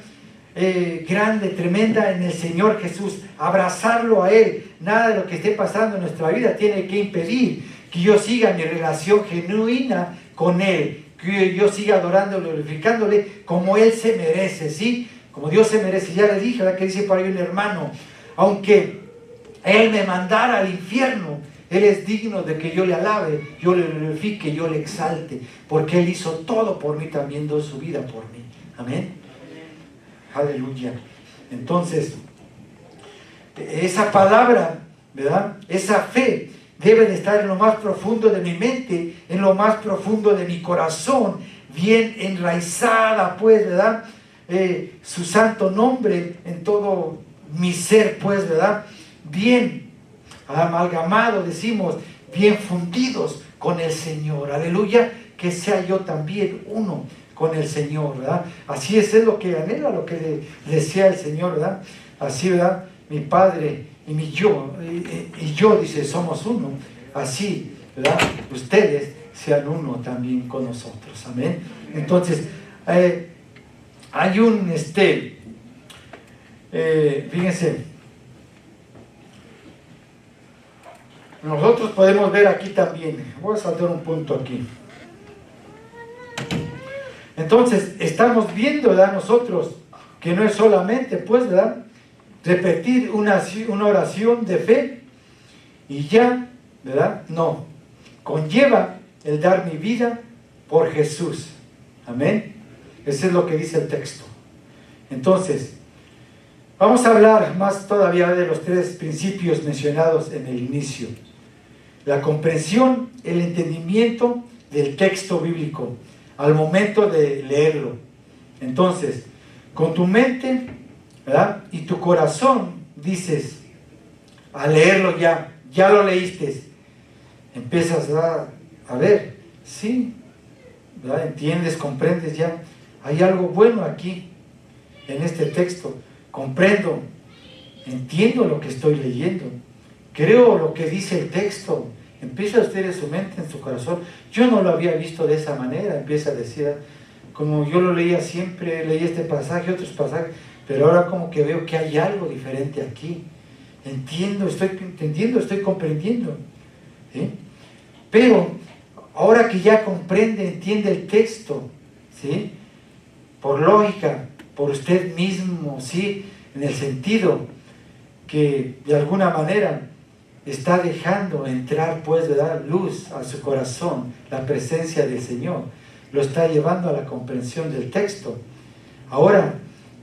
grande, tremenda en el Señor Jesús, abrazarlo a Él. Nada de lo que esté pasando en nuestra vida tiene que impedir que yo siga mi relación genuina con Él, que yo siga adorándole, glorificándole como Él se merece, ¿sí? Como Dios se merece. Ya le dije, ¿verdad?, que dice por ahí un hermano, aunque Él me mandara al infierno, Él es digno de que yo le alabe, yo le glorifique, yo le exalte, porque Él hizo todo por mí, también dio su vida por mí. Amén. Aleluya. Entonces, esa palabra, ¿verdad?, esa fe debe de estar en lo más profundo de mi mente, en lo más profundo de mi corazón, bien enraizada, pues, ¿verdad?, su santo nombre en todo mi ser, pues, ¿verdad?, bien amalgamado, decimos, bien fundidos con el Señor. Aleluya, que sea yo también uno con el Señor, ¿verdad? Así es lo que anhela, lo que le desea el Señor, ¿verdad? Así, ¿verdad?, mi Padre y yo, dice, somos uno. Así, ¿verdad?, ustedes sean uno también con nosotros. Amén. Entonces, hay un, fíjense, nosotros podemos ver aquí también, voy a saltar un punto aquí. Entonces, estamos viendo, ¿verdad?, nosotros, que no es solamente, pues, ¿verdad?, repetir una oración de fe y ya, ¿verdad? No, conlleva el dar mi vida por Jesús. Amén. Eso es lo que dice el texto. Entonces, vamos a hablar más todavía de los tres principios mencionados en el inicio. La comprensión, el entendimiento del texto bíblico al momento de leerlo. Entonces, con tu mente, ¿verdad?, y tu corazón dices, al leerlo ya lo leíste, empiezas a ver, sí, ¿verdad?, entiendes, comprendes ya, hay algo bueno aquí, en este texto, comprendo, entiendo lo que estoy leyendo, creo lo que dice el texto. Empieza usted en su mente, en su corazón. Yo no lo había visto de esa manera. Empieza a decir, como yo lo leía siempre, leí este pasaje, otros pasajes, pero ahora como que veo que hay algo diferente aquí. Entiendo, estoy entendiendo, estoy comprendiendo, ¿sí? Pero ahora que ya comprende, entiende el texto, ¿sí?, por lógica, por usted mismo, ¿sí?, en el sentido que de alguna manera está dejando entrar, pues, de dar luz a su corazón, la presencia del Señor, lo está llevando a la comprensión del texto. Ahora,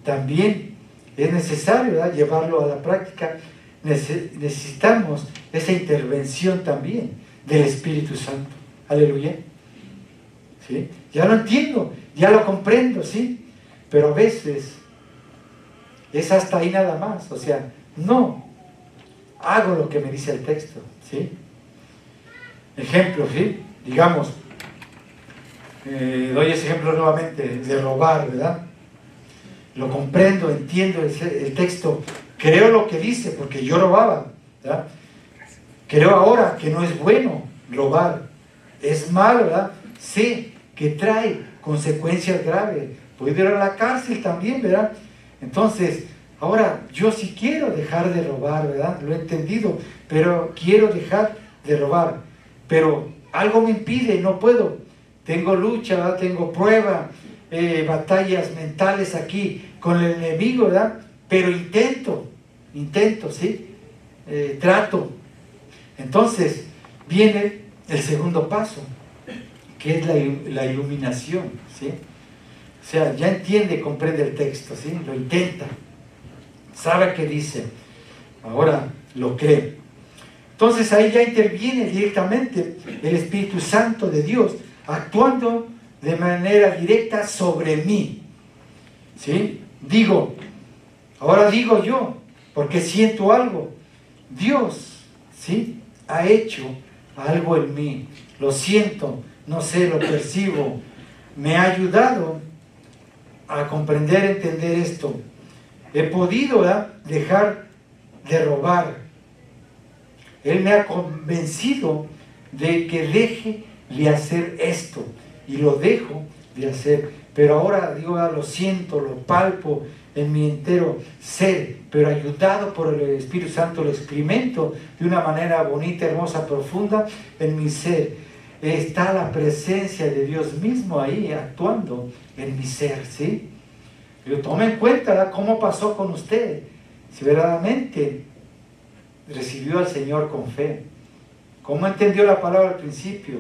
también es necesario, ¿verdad?, llevarlo a la práctica. Necesitamos esa intervención también del Espíritu Santo. Aleluya. ¿Sí? Ya lo entiendo, ya lo comprendo, ¿sí? Pero a veces es hasta ahí nada más, o sea, no hago lo que me dice el texto, ¿sí? Ejemplo, ¿sí? Digamos, doy ese ejemplo nuevamente, de robar, ¿verdad? Lo comprendo, entiendo el texto, creo lo que dice, porque yo robaba, ¿verdad? Creo ahora que no es bueno robar, es malo, ¿verdad? Sé que trae consecuencias graves, puedo ir a la cárcel también, ¿verdad? Entonces, ahora, yo sí quiero dejar de robar, ¿verdad? Lo he entendido, pero quiero dejar de robar. Pero algo me impide, no puedo. Tengo lucha, ¿verdad?, tengo prueba, batallas mentales aquí con el enemigo, ¿verdad? Pero intento, ¿sí? Trato. Entonces, viene el segundo paso, que es la iluminación, ¿sí? O sea, ya entiende, comprende el texto, ¿sí? Lo intenta. Sabe qué dice, ahora lo cree. Entonces ahí ya interviene directamente el Espíritu Santo de Dios, actuando de manera directa sobre mí. ¿Sí? Ahora digo yo, porque siento algo. Dios, ¿sí?, ha hecho algo en mí. Lo siento, no sé, lo percibo. Me ha ayudado a comprender, entender esto. He podido dejar de robar. Él me ha convencido de que deje de hacer esto. Y lo dejo de hacer. Pero ahora digo, lo siento, lo palpo en mi entero ser, pero ayudado por el Espíritu Santo lo experimento de una manera bonita, hermosa, profunda en mi ser. Está la presencia de Dios mismo ahí actuando en mi ser, ¿sí? Pero tome en cuenta cómo pasó con usted, si verdaderamente recibió al Señor con fe, cómo entendió la palabra al principio,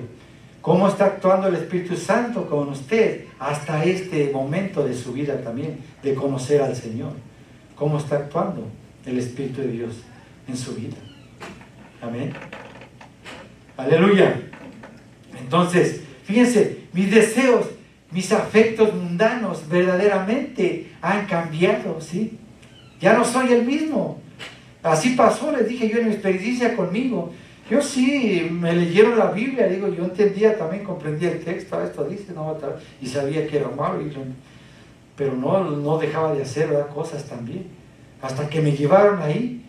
cómo está actuando el Espíritu Santo con usted hasta este momento de su vida también, de conocer al Señor. Cómo está actuando el Espíritu de Dios en su vida. Amén. Aleluya. Entonces, fíjense, mis deseos, mis afectos mundanos verdaderamente han cambiado, ¿sí? Ya no soy el mismo. Así pasó, les dije yo en mi experiencia conmigo. Yo sí, me leyeron la Biblia, digo, yo entendía también, comprendía el texto, esto dice, no, y sabía que era malo, pero no dejaba de hacer cosas también. Hasta que me llevaron ahí,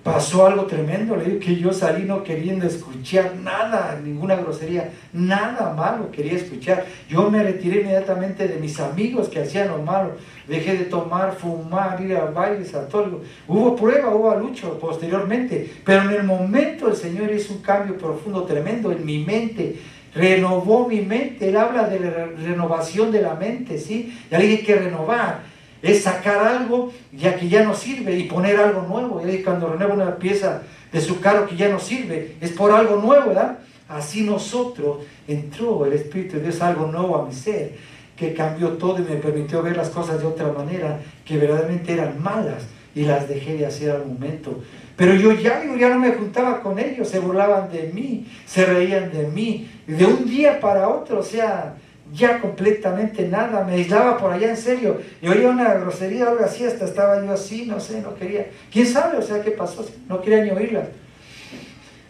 pasó algo tremendo, le digo que yo salí no queriendo escuchar nada, ninguna grosería, nada malo quería escuchar. Yo me retiré inmediatamente de mis amigos que hacían lo malo, dejé de tomar, fumar, ir a bailes, a todo. Hubo prueba, hubo lucha posteriormente, pero en el momento el Señor hizo un cambio profundo, tremendo en mi mente, renovó mi mente. Él habla de la renovación de la mente, ¿sí? Ya le dije que renovar es sacar algo ya que ya no sirve y poner algo nuevo. Y cuando renueva una pieza de su carro que ya no sirve, es por algo nuevo, ¿verdad? Así nosotros entró el Espíritu de Dios, algo nuevo a mi ser, que cambió todo y me permitió ver las cosas de otra manera, que verdaderamente eran malas y las dejé de hacer al momento. Pero yo ya no me juntaba con ellos, se burlaban de mí, se reían de mí, de un día para otro, o sea, ya completamente nada, me aislaba por allá en serio, y oía una grosería o algo así, hasta estaba yo así, no sé, no quería, quién sabe, o sea, qué pasó, no quería ni oírla.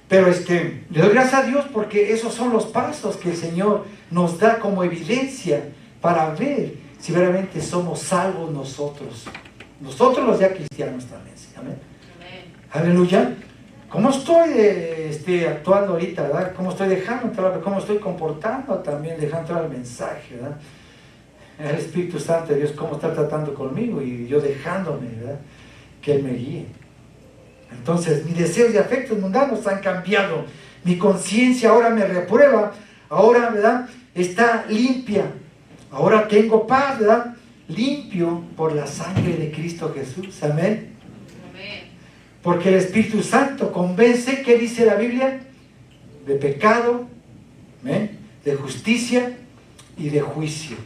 Pero le doy gracias a Dios porque esos son los pasos que el Señor nos da como evidencia para ver si verdaderamente somos salvos nosotros los ya cristianos también, ¿sí? Amén. Aleluya. ¿Cómo estoy actuando ahorita, verdad? ¿Cómo estoy dejando entrar? ¿Cómo estoy comportando también, dejando entrar el mensaje, verdad? El Espíritu Santo de Dios, ¿cómo está tratando conmigo? Y yo dejándome, ¿verdad? Que Él me guíe. Entonces, mis deseos y afectos mundanos han cambiado. Mi conciencia ahora me reprueba. Ahora, ¿verdad? Está limpia. Ahora tengo paz, ¿verdad? Limpio por la sangre de Cristo Jesús. Amén. Porque el Espíritu Santo convence, ¿qué dice la Biblia? De pecado, ¿eh? De justicia y de juicio.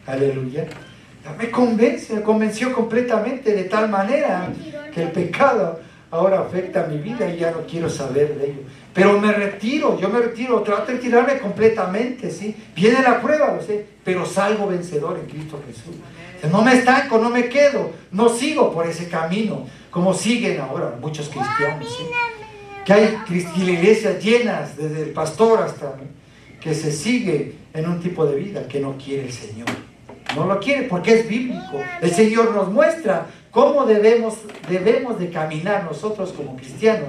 Aleluya. Me convenció completamente de tal manera que el pecado ahora afecta a mi vida y ya no quiero saber de ello. Pero yo me retiro, trato de retirarme completamente, ¿sí? Viene la prueba, lo sé, pero salgo vencedor en Cristo Jesús. No me estanco, no me quedo, no sigo por ese camino, como siguen ahora muchos cristianos, ¿sí? Que hay iglesias llenas, desde el pastor hasta que se sigue en un tipo de vida que no quiere el Señor. No lo quiere porque es bíblico. El Señor nos muestra cómo debemos de caminar nosotros como cristianos.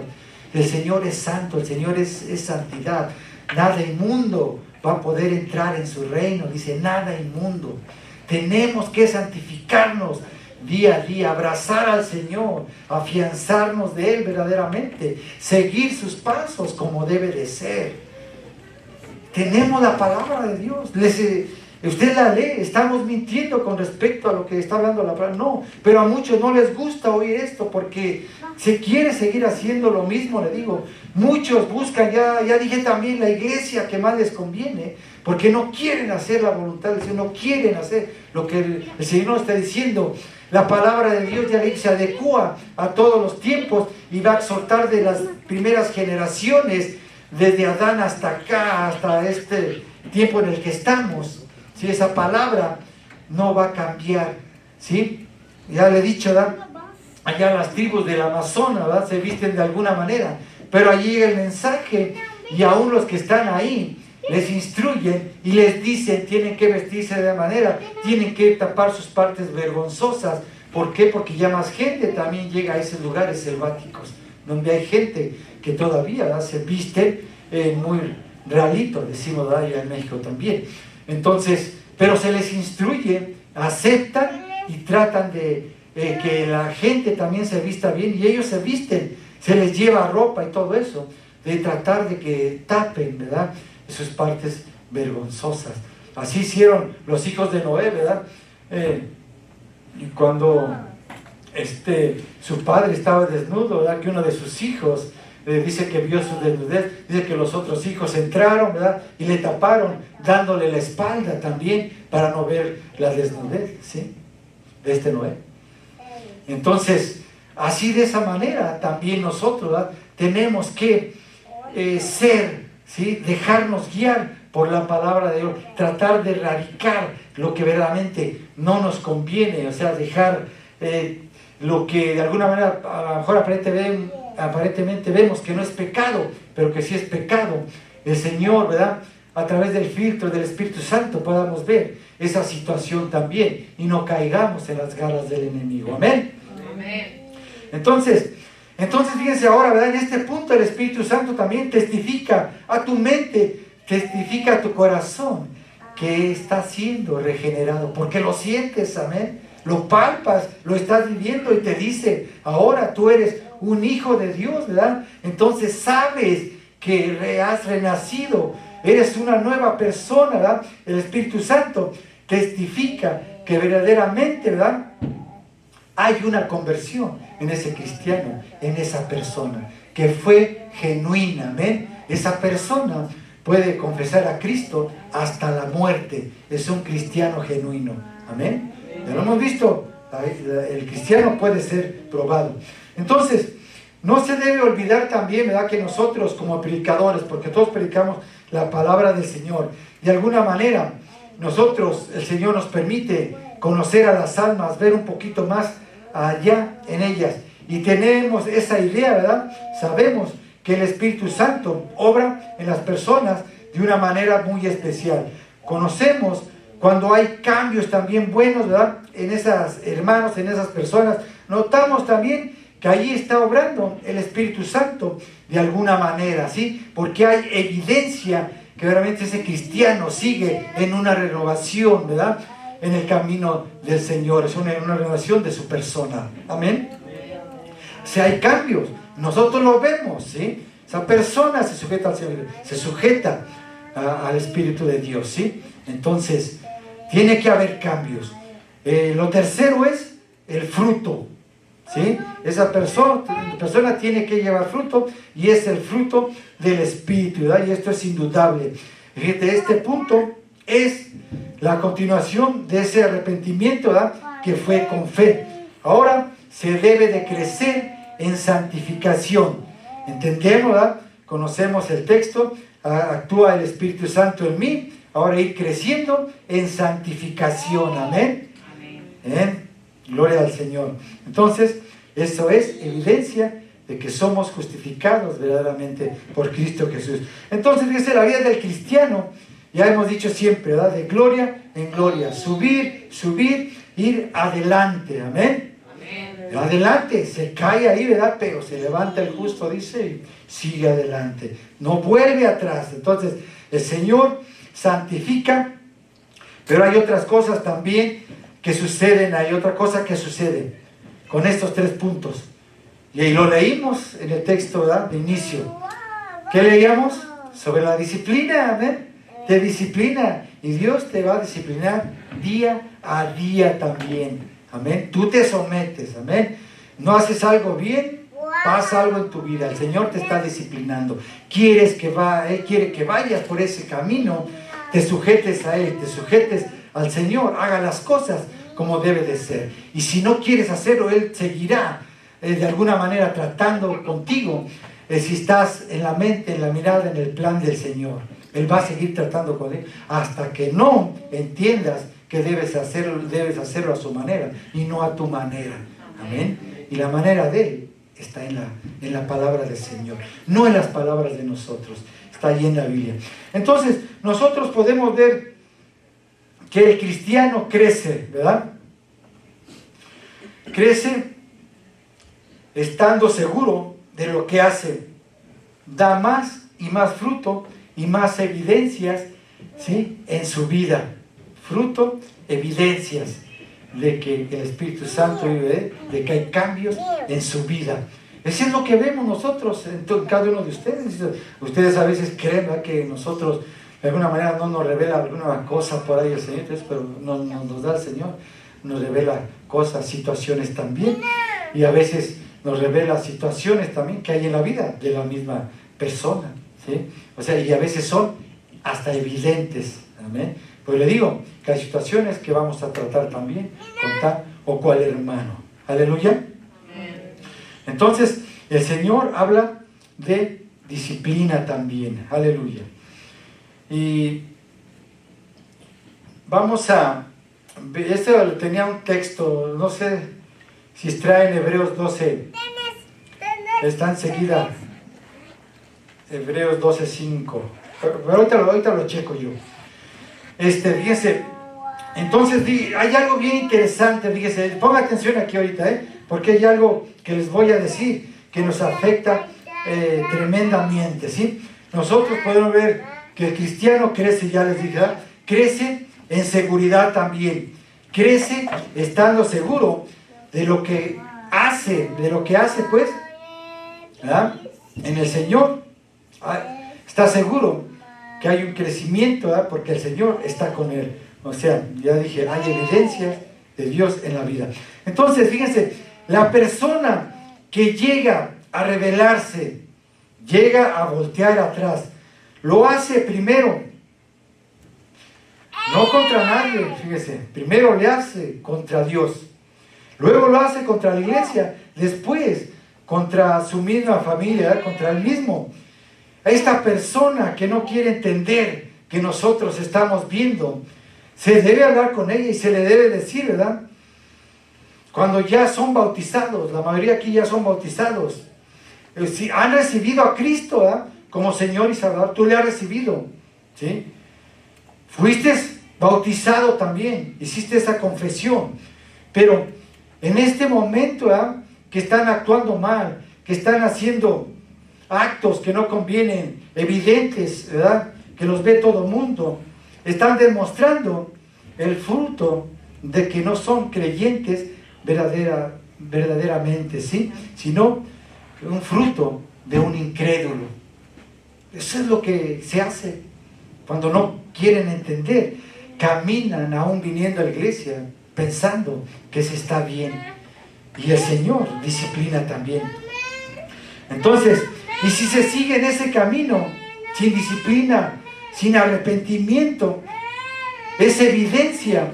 El Señor es santo, el Señor es santidad. Nada inmundo va a poder entrar en su reino. Dice, nada inmundo. Tenemos que santificarnos día a día, abrazar al Señor, afianzarnos de Él verdaderamente, seguir sus pasos como debe de ser. Tenemos la palabra de Dios. Usted la lee, estamos mintiendo con respecto a lo que está hablando la palabra. No, pero a muchos no les gusta oír esto porque se quiere seguir haciendo lo mismo, le digo. Muchos buscan, ya dije también, la iglesia que más les conviene, porque no quieren hacer la voluntad del Señor, no quieren hacer lo que el Señor nos está diciendo. La palabra de Dios ya se adecua a todos los tiempos y va a exhortar de las primeras generaciones, desde Adán hasta acá, hasta este tiempo en el que estamos. ¿Sí? Esa palabra no va a cambiar. ¿Sí? Ya le he dicho, ¿verdad? Allá las tribus del Amazonas, ¿verdad? Se visten de alguna manera, pero allí llega el mensaje y aún los que están ahí les instruyen y les dicen tienen que vestirse de la manera, tienen que tapar sus partes vergonzosas. ¿Por qué? Porque ya más gente también llega a esos lugares selváticos, donde hay gente que todavía, ¿verdad?, se viste muy rarito, decimos, ¿verdad?, allá en México también. Entonces, pero se les instruye, aceptan y tratan de que la gente también se vista bien, y ellos se visten, se les lleva ropa y todo eso, de tratar de que tapen, ¿verdad?, sus partes vergonzosas. Así hicieron los hijos de Noé, ¿verdad? Y cuando su padre estaba desnudo, ¿verdad?, que uno de sus hijos dice que vio su desnudez, dice que los otros hijos entraron, ¿verdad?, y le taparon, dándole la espalda también para no ver la desnudez, ¿sí?, de Noé. Entonces, así de esa manera también nosotros, ¿verdad?, tenemos que ser, ¿sí?, dejarnos guiar por la palabra de Dios, tratar de erradicar lo que verdaderamente no nos conviene, o sea, dejar lo que de alguna manera a lo mejor aparentemente vemos que no es pecado, pero que sí es pecado. El Señor, ¿verdad?, a través del filtro del Espíritu Santo podamos ver esa situación también y no caigamos en las garras del enemigo. Amén. Amén. Entonces fíjense ahora, ¿verdad?, en este punto el Espíritu Santo también testifica a tu mente, testifica a tu corazón que está siendo regenerado, porque lo sientes, amén, lo palpas, lo estás viviendo y te dice, ahora tú eres un hijo de Dios, ¿verdad? Entonces sabes que has renacido, eres una nueva persona, ¿verdad? El Espíritu Santo testifica que verdaderamente, ¿verdad?, hay una conversión en ese cristiano, en esa persona, que fue genuina, amén. Esa persona puede confesar a Cristo hasta la muerte, es un cristiano genuino, amén. Ya lo hemos visto, el cristiano puede ser probado. Entonces, no se debe olvidar también, ¿verdad?, que nosotros como predicadores, porque todos predicamos la palabra del Señor, de alguna manera, nosotros, el Señor nos permite conocer a las almas, ver un poquito más allá en ellas, y tenemos esa idea, ¿verdad? Sabemos que el Espíritu Santo obra en las personas de una manera muy especial. Conocemos cuando hay cambios también buenos, ¿verdad?, en esas hermanos, en esas personas. Notamos también que allí está obrando el Espíritu Santo de alguna manera, ¿sí? Porque hay evidencia que realmente ese cristiano sigue en una renovación, ¿verdad?, en el camino del Señor, es una renovación de su persona, amén. Si hay cambios, nosotros lo vemos, ¿sí? Esa persona se sujeta al Señor, se sujeta al Espíritu de Dios, ¿sí? Entonces, tiene que haber cambios. Lo tercero es el fruto, ¿sí? Esa persona tiene que llevar fruto, y es el fruto del Espíritu, ¿verdad? Y esto es indudable. Fíjate, este punto es la continuación de ese arrepentimiento, ¿verdad?, que fue con fe. Ahora se debe de crecer en santificación. Entendemos, ¿verdad? Conocemos el texto, actúa el Espíritu Santo en mí, ahora ir creciendo en santificación, amén. Amén. Gloria al Señor. Entonces, eso es evidencia de que somos justificados verdaderamente por Cristo Jesús. Entonces, fíjese, la vida del cristiano, ya hemos dicho siempre, ¿verdad?, de gloria en gloria, subir, ir adelante, amén. Amén. Adelante, se cae ahí, ¿verdad?, pero se levanta el justo, dice, y sigue adelante, no vuelve atrás. Entonces, el Señor santifica, pero hay otras cosas también que suceden, hay otra cosa que sucede con estos 3 puntos. Y ahí lo leímos en el texto, ¿verdad?, de inicio. ¿Qué leíamos? Sobre la disciplina, amén. Te disciplina, y Dios te va a disciplinar día a día también, amén. Tú te sometes, amén. No haces algo bien, pasa algo en tu vida, el Señor te está disciplinando. Quiere que vayas por ese camino, te sujetes a Él, te sujetes al Señor, haga las cosas como debe de ser. Y si no quieres hacerlo, Él seguirá de alguna manera tratando contigo, si estás en la mente, en la mirada, en el plan del Señor. Él va a seguir tratando con él hasta que no entiendas que debes hacerlo a su manera y no a tu manera. Amén. Y la manera de él está en la palabra del Señor, no en las palabras de nosotros. Está ahí en la Biblia. Entonces, nosotros podemos ver que el cristiano crece, ¿verdad? Crece estando seguro de lo que hace. Da más y más fruto y más evidencias, ¿sí?, en su vida. Fruto, evidencias de que el Espíritu Santo vive, de que hay cambios en su vida. Eso es lo que vemos nosotros en cada uno de ustedes. Ustedes a veces creen, ¿verdad?, que nosotros de alguna manera no nos revela alguna cosa por ahí el Señor, pero nos da el Señor, nos revela cosas, situaciones también, y a veces nos revela situaciones también que hay en la vida de la misma persona, ¿sí? O sea, y a veces son hasta evidentes, amén. Pues le digo que hay situaciones que vamos a tratar también con tal o cual hermano. Aleluya. Entonces, el Señor habla de disciplina también. Aleluya. Y vamos a... Este tenía un texto, no sé si extrae en Hebreos 12. Está enseguida. Hebreos 12:5. Pero ahorita lo checo yo. Fíjense. Entonces, hay algo bien interesante, fíjense. Ponga atención aquí ahorita, porque hay algo que les voy a decir que nos afecta tremendamente, ¿sí? Nosotros podemos ver que el cristiano crece, ya les dije, ¿verdad? Crece en seguridad también. Crece estando seguro de lo que hace, pues, ¿verdad?, en el Señor. Está seguro que hay un crecimiento, ¿verdad?, porque el Señor está con él. O sea, ya dije, hay evidencias de Dios en la vida. Entonces, fíjense, la persona que llega a rebelarse, llega a voltear atrás, lo hace primero, no contra nadie, fíjese, primero le hace contra Dios, luego lo hace contra la iglesia, después contra su misma familia, ¿verdad?, contra él mismo. Esta persona que no quiere entender que nosotros estamos viendo, se debe hablar con ella y se le debe decir, ¿verdad? Cuando ya son bautizados, la mayoría aquí ya son bautizados, si han recibido a Cristo, ¿verdad?, como Señor y Salvador, tú le has recibido, ¿sí? Fuiste bautizado también, hiciste esa confesión, pero en este momento, ¿verdad?, que están actuando mal, que están haciendo actos que no convienen, evidentes, ¿verdad?, que los ve todo el mundo, están demostrando el fruto de que no son creyentes verdaderamente, ¿sí?, sino un fruto de un incrédulo. Eso es lo que se hace cuando no quieren entender. Caminan aún viniendo a la iglesia pensando que se está bien, y el Señor disciplina también. Entonces, y si se sigue en ese camino sin disciplina, sin arrepentimiento, es evidencia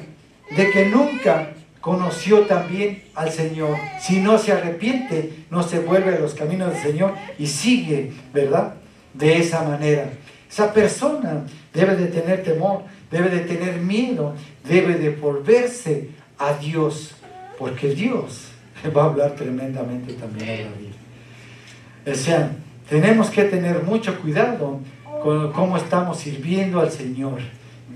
de que nunca conoció también al Señor. Si no se arrepiente, no se vuelve a los caminos del Señor y sigue, ¿verdad?, de esa manera. Esa persona debe de tener temor, debe de tener miedo, debe de volverse a Dios, porque Dios va a hablar tremendamente también a la vida. O sea, tenemos que tener mucho cuidado con cómo estamos sirviendo al Señor.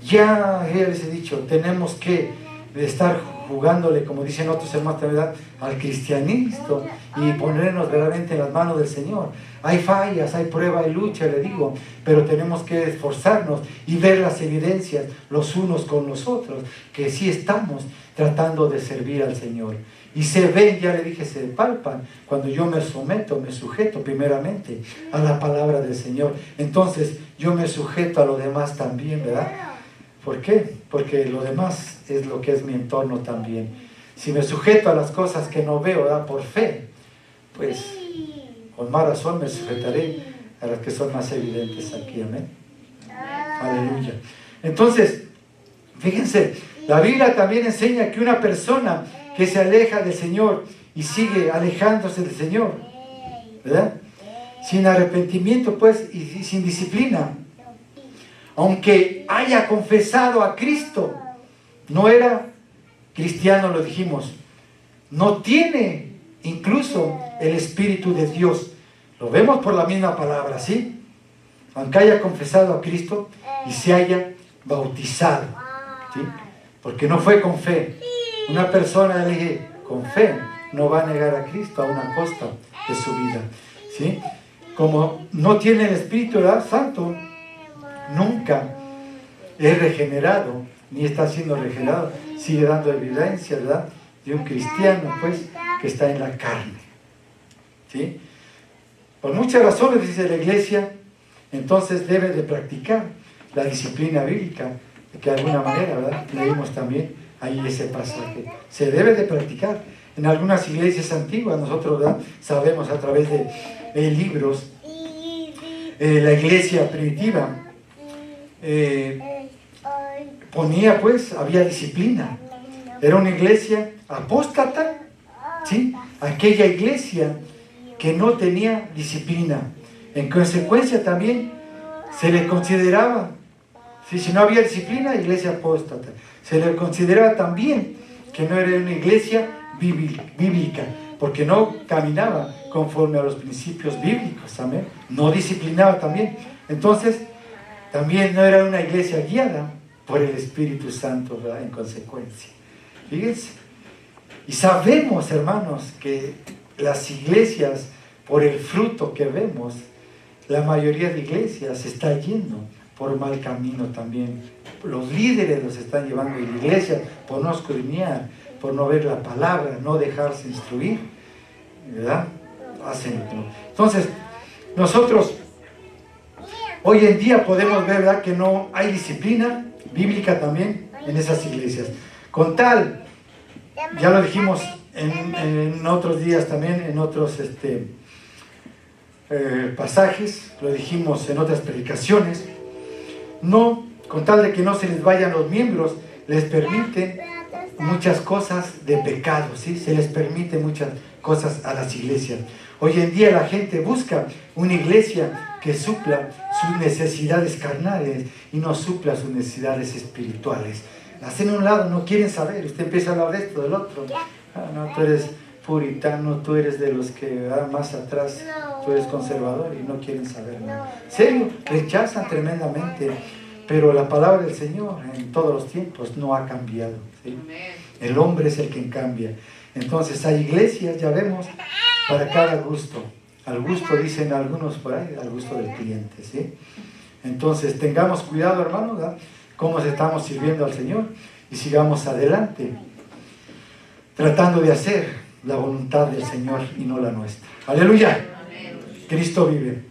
Ya les he dicho, tenemos que estar jugándole, como dicen otros hermanos, ¿verdad?, al cristianismo y ponernos verdaderamente en las manos del Señor. Hay fallas, hay prueba, hay lucha, le digo, pero tenemos que esforzarnos y ver las evidencias los unos con los otros, que sí estamos tratando de servir al Señor. Y se ven, ya le dije, se palpan cuando yo me someto, me sujeto primeramente a la palabra del Señor. Entonces yo me sujeto a lo demás también, ¿verdad? ¿Por qué? Porque lo demás es lo que es mi entorno también. Si me sujeto a las cosas que no veo, ¿verdad?, por fe, pues con más razón me sujetaré a las que son más evidentes aquí. Amén. Aleluya. Entonces, fíjense, la Biblia también enseña que una persona que se aleja del Señor y sigue alejándose del Señor, ¿verdad? Sin arrepentimiento, pues, y sin disciplina. Aunque haya confesado a Cristo, no era cristiano, lo dijimos. No tiene incluso el Espíritu de Dios. Lo vemos por la misma palabra, ¿sí? Aunque haya confesado a Cristo y se haya bautizado, ¿sí? Porque no fue con fe. Una persona, le dije, con fe no va a negar a Cristo a una costa de su vida, ¿sí? Como no tiene el Espíritu Santo, nunca es regenerado, ni está siendo regenerado, sigue dando evidencia, ¿verdad?, de un cristiano, pues, que está en la carne, ¿sí? Por muchas razones, dice la iglesia, entonces debe de practicar la disciplina bíblica, que de alguna manera, ¿verdad?, leímos también ahí ese pasaje. Se debe de practicar. En algunas iglesias antiguas, nosotros, ¿verdad?, sabemos a través de libros, la iglesia primitiva ponía, pues, había disciplina. Era una iglesia apóstata, ¿sí? Aquella iglesia que no tenía disciplina. En consecuencia también se le consideraba, ¿sí?, si no había disciplina, iglesia apóstata. Se le consideraba también que no era una iglesia bíblica, porque no caminaba conforme a los principios bíblicos, amén. No disciplinaba también. Entonces, también no era una iglesia guiada por el Espíritu Santo, ¿verdad?, en consecuencia. Fíjense. Y sabemos, hermanos, que las iglesias, por el fruto que vemos, la mayoría de iglesias se está yendo por mal camino también. Los líderes los están llevando a la iglesia por no escudriñar, por no ver la palabra, no dejarse instruir, ¿verdad? Hacen. Entonces, nosotros hoy en día podemos ver, ¿verdad?, que no hay disciplina bíblica también en esas iglesias. Con tal, ya lo dijimos en otros días también, en otros pasajes, lo dijimos en otras predicaciones, no, con tal de que no se les vayan los miembros, les permiten muchas cosas de pecado, ¿sí? Se les permite muchas cosas a las iglesias. Hoy en día la gente busca una iglesia que supla sus necesidades carnales y no supla sus necesidades espirituales. Hacen un lado, no quieren saber. Usted empieza a hablar de esto, del otro. Ah, no, tú eres puritano, tú eres de los que van más atrás, tú eres conservador y no quieren saber nada. ¿En serio? Rechazan tremendamente. Pero la palabra del Señor en todos los tiempos no ha cambiado, ¿sí? El hombre es el que cambia. Entonces hay iglesias, ya vemos, para cada gusto. Al gusto, dicen algunos por ahí, al gusto del cliente, ¿sí? Entonces tengamos cuidado, hermanos, ¿verdad?, cómo estamos sirviendo al Señor y sigamos adelante, tratando de hacer la voluntad del Señor y no la nuestra. ¡Aleluya! Amén. Cristo vive.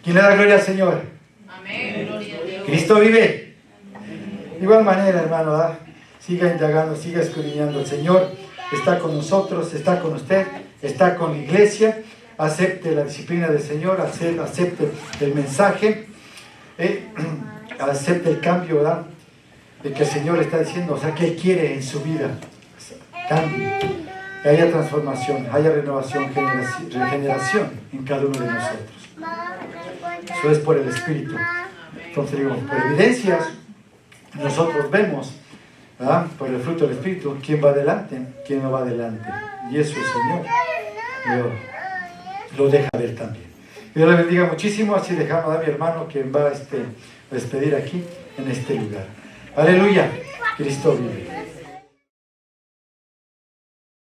¿Quién le da gloria al Señor? Amén. Cristo vive. De igual manera, hermano, ¿verdad?, siga indagando, siga escudriñando. El Señor está con nosotros, está con usted, está con la iglesia. Acepte la disciplina del Señor, acepte el mensaje, acepte el cambio, ¿verdad?, de que el Señor está diciendo, o sea, que Él quiere en su vida. Cambio, que haya transformación, haya renovación, regeneración en cada uno de nosotros. Eso es por el Espíritu. Entonces digo, por evidencias, nosotros vemos, ¿verdad?, por el fruto del Espíritu, quién va adelante, quién no va adelante. Y eso el Señor lo deja ver también. Dios le bendiga muchísimo. Así dejamos a mi hermano que va a despedir aquí en este lugar. Aleluya. Cristo vive.